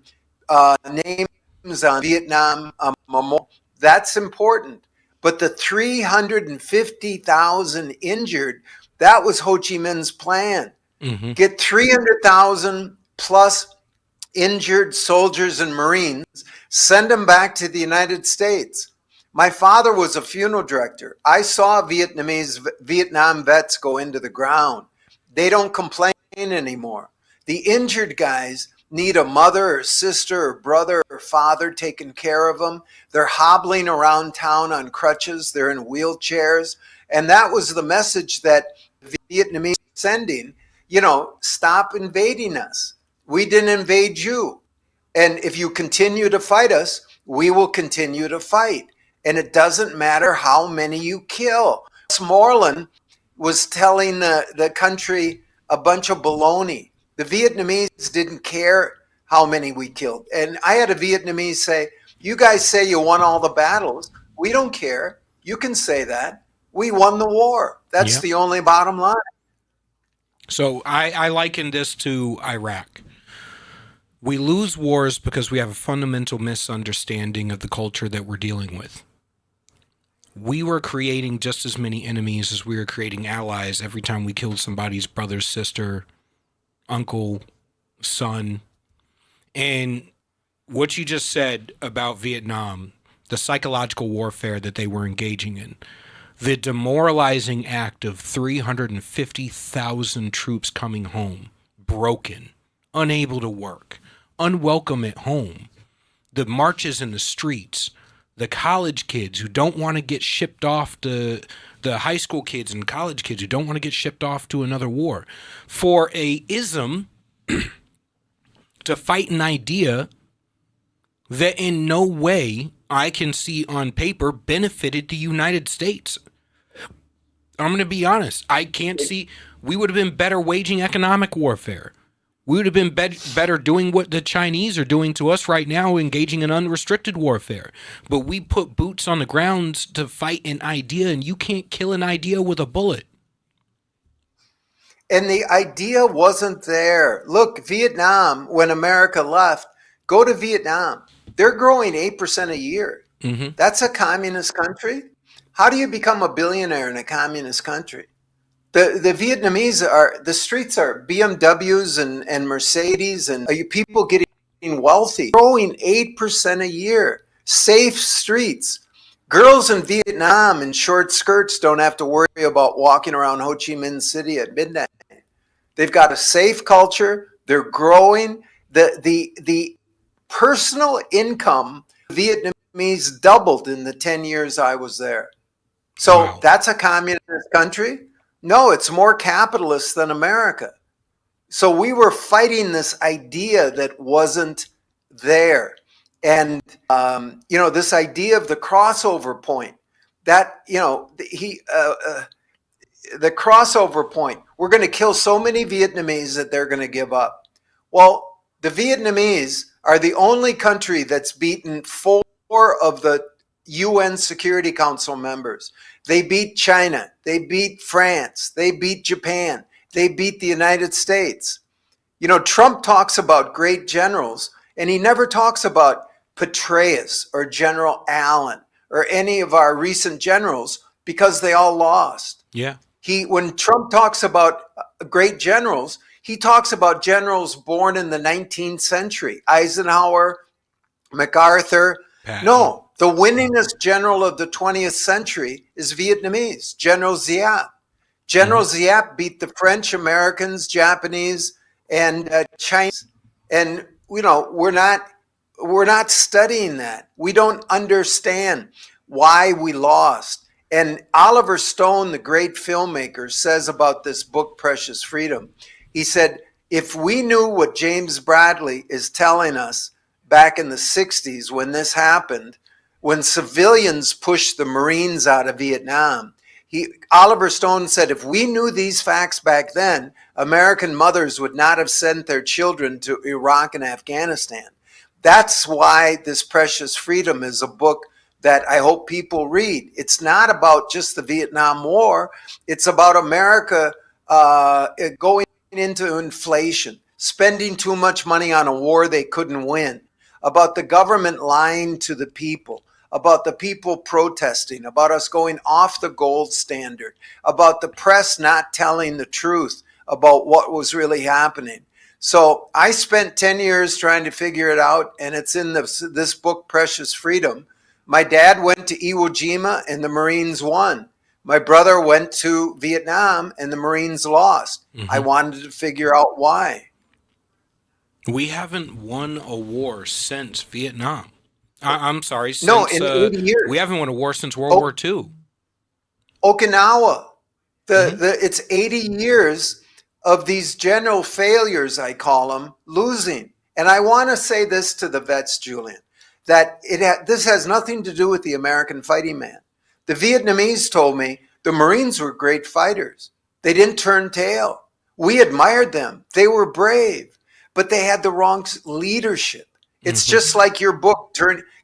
names on Vietnam Memorial. That's important. But the 350,000 injured, that was Ho Chi Minh's plan. Mm-hmm. Get 300,000 plus injured soldiers and Marines, send them back to the United States. My father was a funeral director. I saw Vietnam vets go into the ground. They don't complain anymore. The injured guys need a mother or sister or brother or father taking care of them. They're hobbling around town on crutches. They're in wheelchairs. And that was the message that the Vietnamese were sending, stop invading us. We didn't invade you. And if you continue to fight us, we will continue to fight. And it doesn't matter how many you kill. Westmoreland was telling the country a bunch of baloney. The Vietnamese didn't care how many we killed. And I had a Vietnamese say, you guys say you won all the battles. We don't care. You can say that. We won the war. That's the only bottom line. So I liken this to Iraq. We lose wars because we have a fundamental misunderstanding of the culture that we're dealing with. We were creating just as many enemies as we were creating allies every time we killed somebody's brother, sister, uncle, son. And what you just said about Vietnam, the psychological warfare that they were engaging in, the demoralizing act of 350,000 troops coming home, broken, unable to work, unwelcome at home, the marches in the streets, the college kids who don't want to get shipped off to the high school kids and college kids who don't want to get shipped off to another war, for a ism to fight an idea that in no way I can see on paper benefited the United States. I'm going to be honest. I can't see. We would have been better waging economic warfare. We would have been better doing what the Chinese are doing to us right now, engaging in unrestricted warfare. But we put boots on the ground to fight an idea, and you can't kill an idea with a bullet. And the idea wasn't there. Look, Vietnam, when America left, go to Vietnam. They're growing 8% a year. Mm-hmm. That's a communist country. How do you become a billionaire in a communist country? The Vietnamese the streets are BMWs and Mercedes and people getting wealthy, growing 8% a year, safe streets, Girls in Vietnam in short skirts don't have to worry about walking around Ho Chi Minh City at midnight. They've got a safe culture. They're growing. The personal income of Vietnamese doubled in the 10 years I was there. So Wow. that's a communist country? No, it's more capitalist than America. So we were fighting this idea that wasn't there. And, this idea of the crossover point, that, the crossover point, we're going to kill so many Vietnamese that they're going to give up. Well, the Vietnamese are the only country that's beaten 4 of the UN Security Council members. They beat China. They beat France. They beat Japan. They beat the United States. Trump talks about great generals, and he never talks about Petraeus or General Allen or any of our recent generals because they all lost. Yeah. When Trump talks about great generals, he talks about generals born in the 19th century, Eisenhower, MacArthur. Patton. No, the winningest general of the 20th century is Vietnamese, General Giap. General Giap beat the French, Americans, Japanese, and Chinese. And, we're not studying that. We don't understand why we lost. And Oliver Stone, the great filmmaker, says about this book, Precious Freedom, he said, if we knew what James Bradley is telling us back in the 60s when this happened, when civilians pushed the Marines out of Vietnam, Oliver Stone said, if we knew these facts back then, American mothers would not have sent their children to Iraq and Afghanistan. That's why this Precious Freedom is a book that I hope people read. It's not about just the Vietnam War. It's about America going into inflation, spending too much money on a war they couldn't win, about the government lying to the people, about the people protesting, about us going off the gold standard, about the press not telling the truth about what was really happening. So I spent 10 years trying to figure it out, and it's in this book, Precious Freedom. My dad went to Iwo Jima and the Marines won. My brother went to Vietnam and the Marines lost. I wanted to figure out why. We haven't won a war since Vietnam. I'm sorry. Since, No, in 80 years. We haven't won a war since World War II. Okinawa. It's 80 years of these general failures, I call them, losing. And I want to say this to the vets, Julian, that this has nothing to do with the American fighting man. The Vietnamese told me the Marines were great fighters. They didn't turn tail. We admired them. They were brave, but they had the wrong leadership. It's just like your book,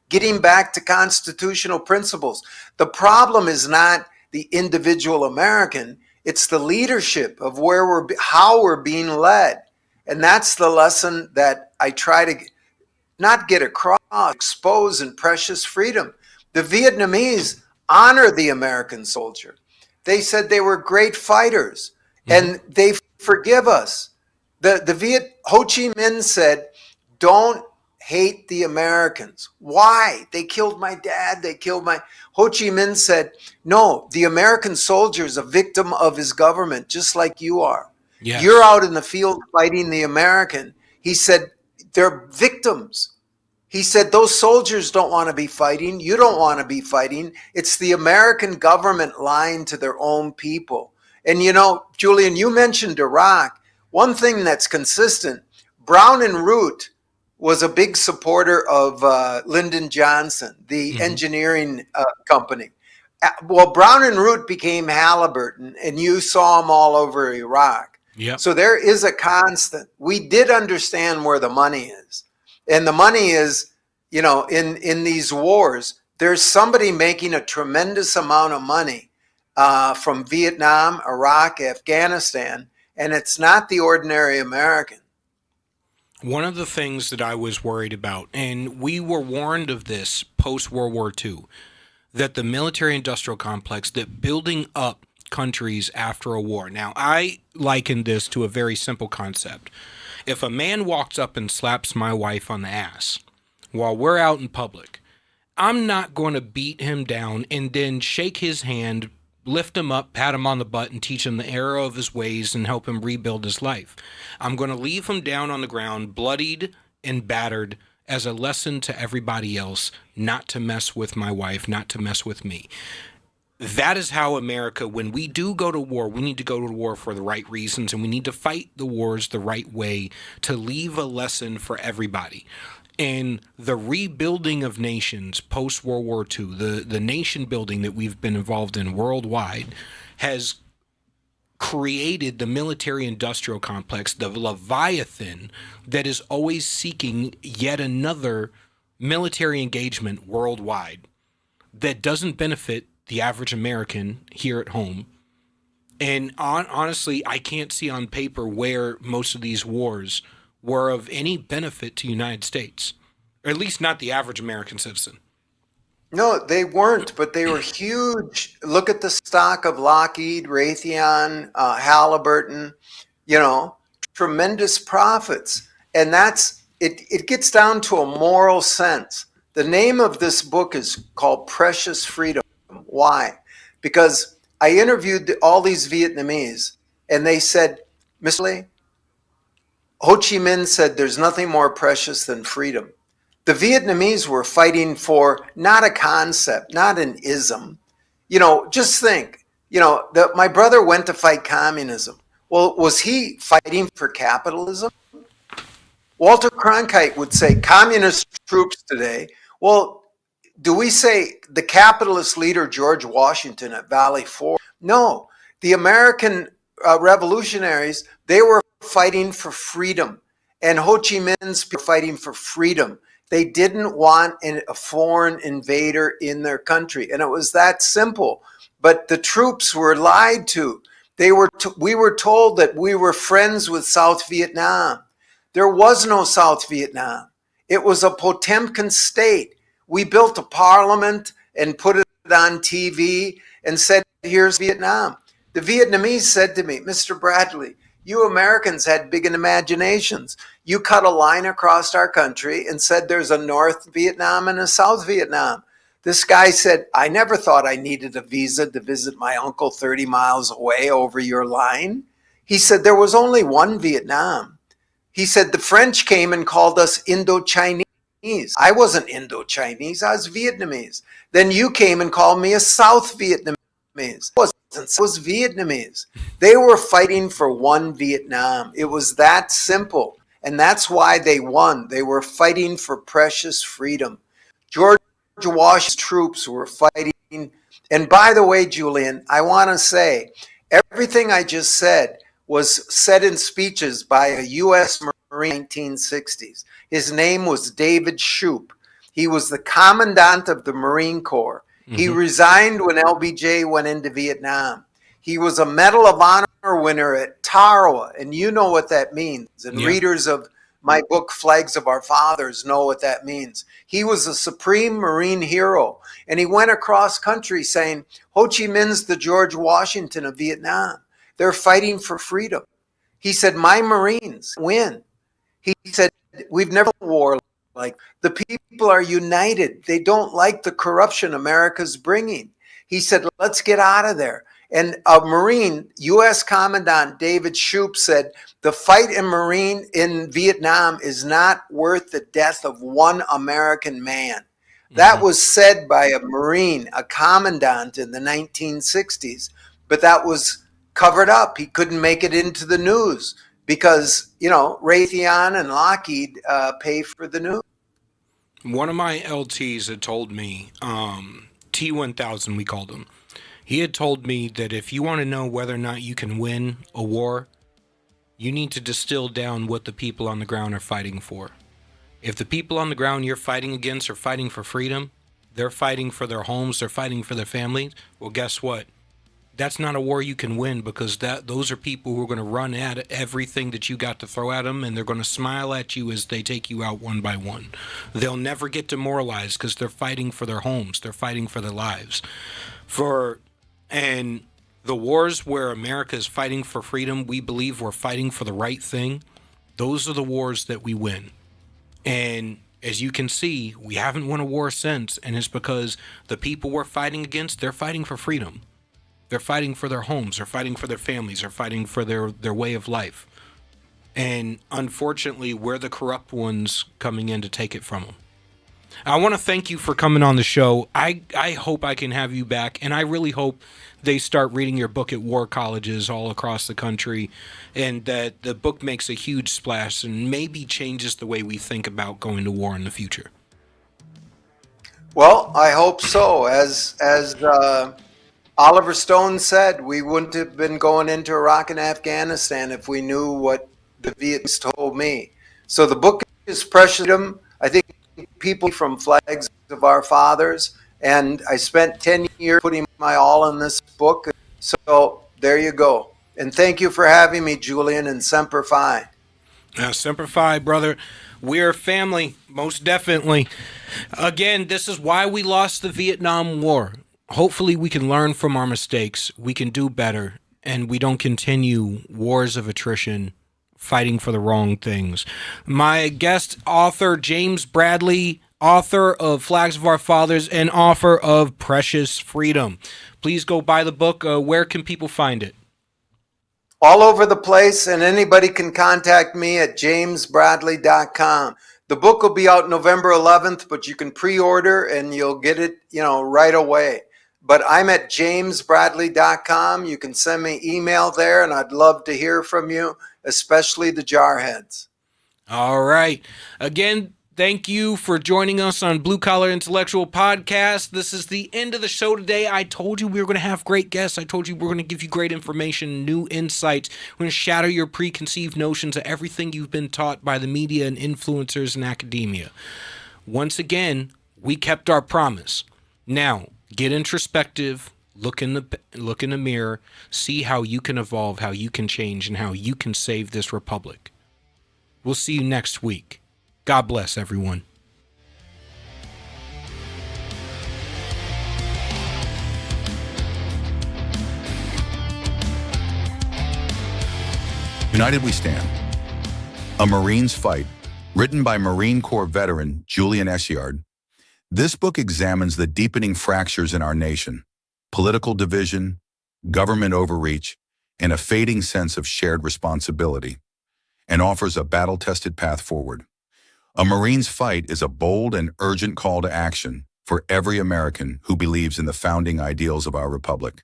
getting back to constitutional principles. The problem is not the individual American. It's the leadership of how we're being led. And that's the lesson that I try to not get across, expose in Precious Freedom. The Vietnamese honor the American soldier. They said they were great fighters and they forgive us. Ho Chi Minh said, don't hate the Americans. Why? They killed my dad. Ho Chi Minh said, no, the American soldier is a victim of his government, just like you are. Yes. You're out in the field fighting the American. He said, they're victims. He said, those soldiers don't want to be fighting. You don't want to be fighting. It's the American government lying to their own people. And Julian, you mentioned Iraq. One thing that's consistent, Brown and Root was a big supporter of Lyndon Johnson, the engineering company. Well, Brown and Root became Halliburton, and you saw them all over Iraq. Yep. So there is a constant. We did understand where the money is. And the money is, in these wars, there's somebody making a tremendous amount of money from Vietnam, Iraq, Afghanistan, and it's not the ordinary American. One of the things that I was worried about, and we were warned of this post-World War II, that the military-industrial complex, that building up countries after a war. Now, I liken this to a very simple concept. If a man walks up and slaps my wife on the ass while we're out in public, I'm not going to beat him down and then shake his hand, lift him up, pat him on the butt, and teach him the error of his ways and help him rebuild his life. I'm going to leave him down on the ground, bloodied and battered, as a lesson to everybody else not to mess with my wife, not to mess with me. That is how America, when we do go to war, we need to go to war for the right reasons, and we need to fight the wars the right way to leave a lesson for everybody. And the rebuilding of nations post World War II, the nation building that we've been involved in worldwide, has created the military industrial complex, the Leviathan, that is always seeking yet another military engagement worldwide that doesn't benefit the average American here at home. And honestly, I can't see on paper where most of these wars were of any benefit to the United States, or at least not the average American citizen. No, they weren't, but they were huge. Look at the stock of Lockheed, Raytheon, Halliburton, tremendous profits. And that's it. It gets down to a moral sense. The name of this book is called Precious Freedom. Why? Because I interviewed all these Vietnamese, and they said, Mr. Lee, Ho Chi Minh said there's nothing more precious than freedom. The Vietnamese were fighting for not a concept, not an ism. Just think, my brother went to fight communism. Well, was he fighting for capitalism? Walter Cronkite would say communist troops today. Well, do we say the capitalist leader George Washington at Valley Forge? No, the American revolutionaries, they were fighting for freedom. And Ho Chi Minh's people were fighting for freedom. They didn't want a foreign invader in their country. And it was that simple. But the troops were lied to. We were told that we were friends with South Vietnam. There was no South Vietnam. It was a Potemkin state. We built a parliament and put it on TV and said, here's Vietnam. The Vietnamese said to me, Mr. Bradley, you Americans had big imaginations. You cut a line across our country and said there's a North Vietnam and a South Vietnam. This guy said, I never thought I needed a visa to visit my uncle 30 miles away over your line. He said there was only one Vietnam. He said the French came and called us Indo-Chinese. I wasn't Indo-Chinese, I was Vietnamese. Then you came and called me a South Vietnamese. It was Vietnamese. They were fighting for one Vietnam. It was that simple. And that's why they won. They were fighting for precious freedom. George Washington's troops were fighting. And by the way, Julian, I want to say everything I just said was said in speeches by a U.S. Marine in the 1960s. His name was David Shoup. He was the commandant of the Marine Corps. Mm-hmm. He resigned when LBJ went into Vietnam. He was a Medal of Honor winner at Tarawa, and you know what that means. And readers of my book, Flags of Our Fathers, know what that means. He was a supreme Marine hero, and he went across country saying, Ho Chi Minh's the George Washington of Vietnam. They're fighting for freedom. He said, my Marines win. He said, we've never had a war like the people are united. They don't like the corruption America's bringing. He said, let's get out of there. And a Marine, U.S. Commandant David Shoup said, the fight in Vietnam is not worth the death of one American man. That was said by a Marine, a commandant in the 1960s, but that was covered up. He couldn't make it into the news because, Raytheon and Lockheed pay for the news. One of my LTs had told me, T-1000 we called him, he had told me that if you want to know whether or not you can win a war, you need to distill down what the people on the ground are fighting for. If the people on the ground you're fighting against are fighting for freedom, they're fighting for their homes, they're fighting for their families, well, guess what? That's not a war you can win, because those are people who are going to run at everything that you got to throw at them, and they're going to smile at you as they take you out one by one. They'll never get demoralized because they're fighting for their homes. They're fighting for their lives. And the wars where America is fighting for freedom, we believe we're fighting for the right thing. Those are the wars that we win. And As you can see, we haven't won a war since, and it's because the people we're fighting against, they're fighting for freedom. They're fighting for their homes, they're fighting for their families, they're fighting for their way of life. And unfortunately, we're the corrupt ones coming in to take it from them. I want to thank you for coming on the show. I hope I can have you back, and I really hope they start reading your book at war colleges all across the country, and that the book makes a huge splash and maybe changes the way we think about going to war in the future. Well, I hope so. As Oliver Stone said, we wouldn't have been going into Iraq and Afghanistan if we knew what the Vietnamese told me. So the book is precious. I think people from Flags of Our Fathers, and I spent 10 years putting my all in this book. So there you go. And thank you for having me, Julian, and Semper Fi. Semper Fi, brother. We're family, most definitely. Again, this is why we lost the Vietnam War. Hopefully we can learn from our mistakes, we can do better, and we don't continue wars of attrition fighting for the wrong things. My guest author, James Bradley, author of Flags of Our Fathers and author of Precious Freedom. Please go buy the book. Where can people find it? All over the place, and anybody can contact me at jamesbradley.com. The book will be out November 11th, but you can pre-order and you'll get it, right away. But I'm at jamesbradley.com. You can send me email there, and I'd love to hear from you, especially the jarheads. All right. Again, thank you for joining us on Blue Collar Intellectual Podcast. This is the end of the show today. I told you we were going to have great guests. I told you we were going to give you great information, new insights. We're going to shatter your preconceived notions of everything you've been taught by the media and influencers in academia. Once again, we kept our promise. Now, get introspective, look in the mirror, see how you can evolve, how you can change, and how you can save this republic. We'll see you next week. God bless everyone. United We Stand. A Marine's Fight, written by Marine Corps veteran Julian Essiard. This book examines the deepening fractures in our nation, political division, government overreach, and a fading sense of shared responsibility, and offers a battle-tested path forward. A Marine's Fight is a bold and urgent call to action for every American who believes in the founding ideals of our republic.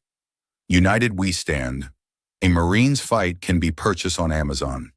United We Stand. A Marine's Fight can be purchased on Amazon.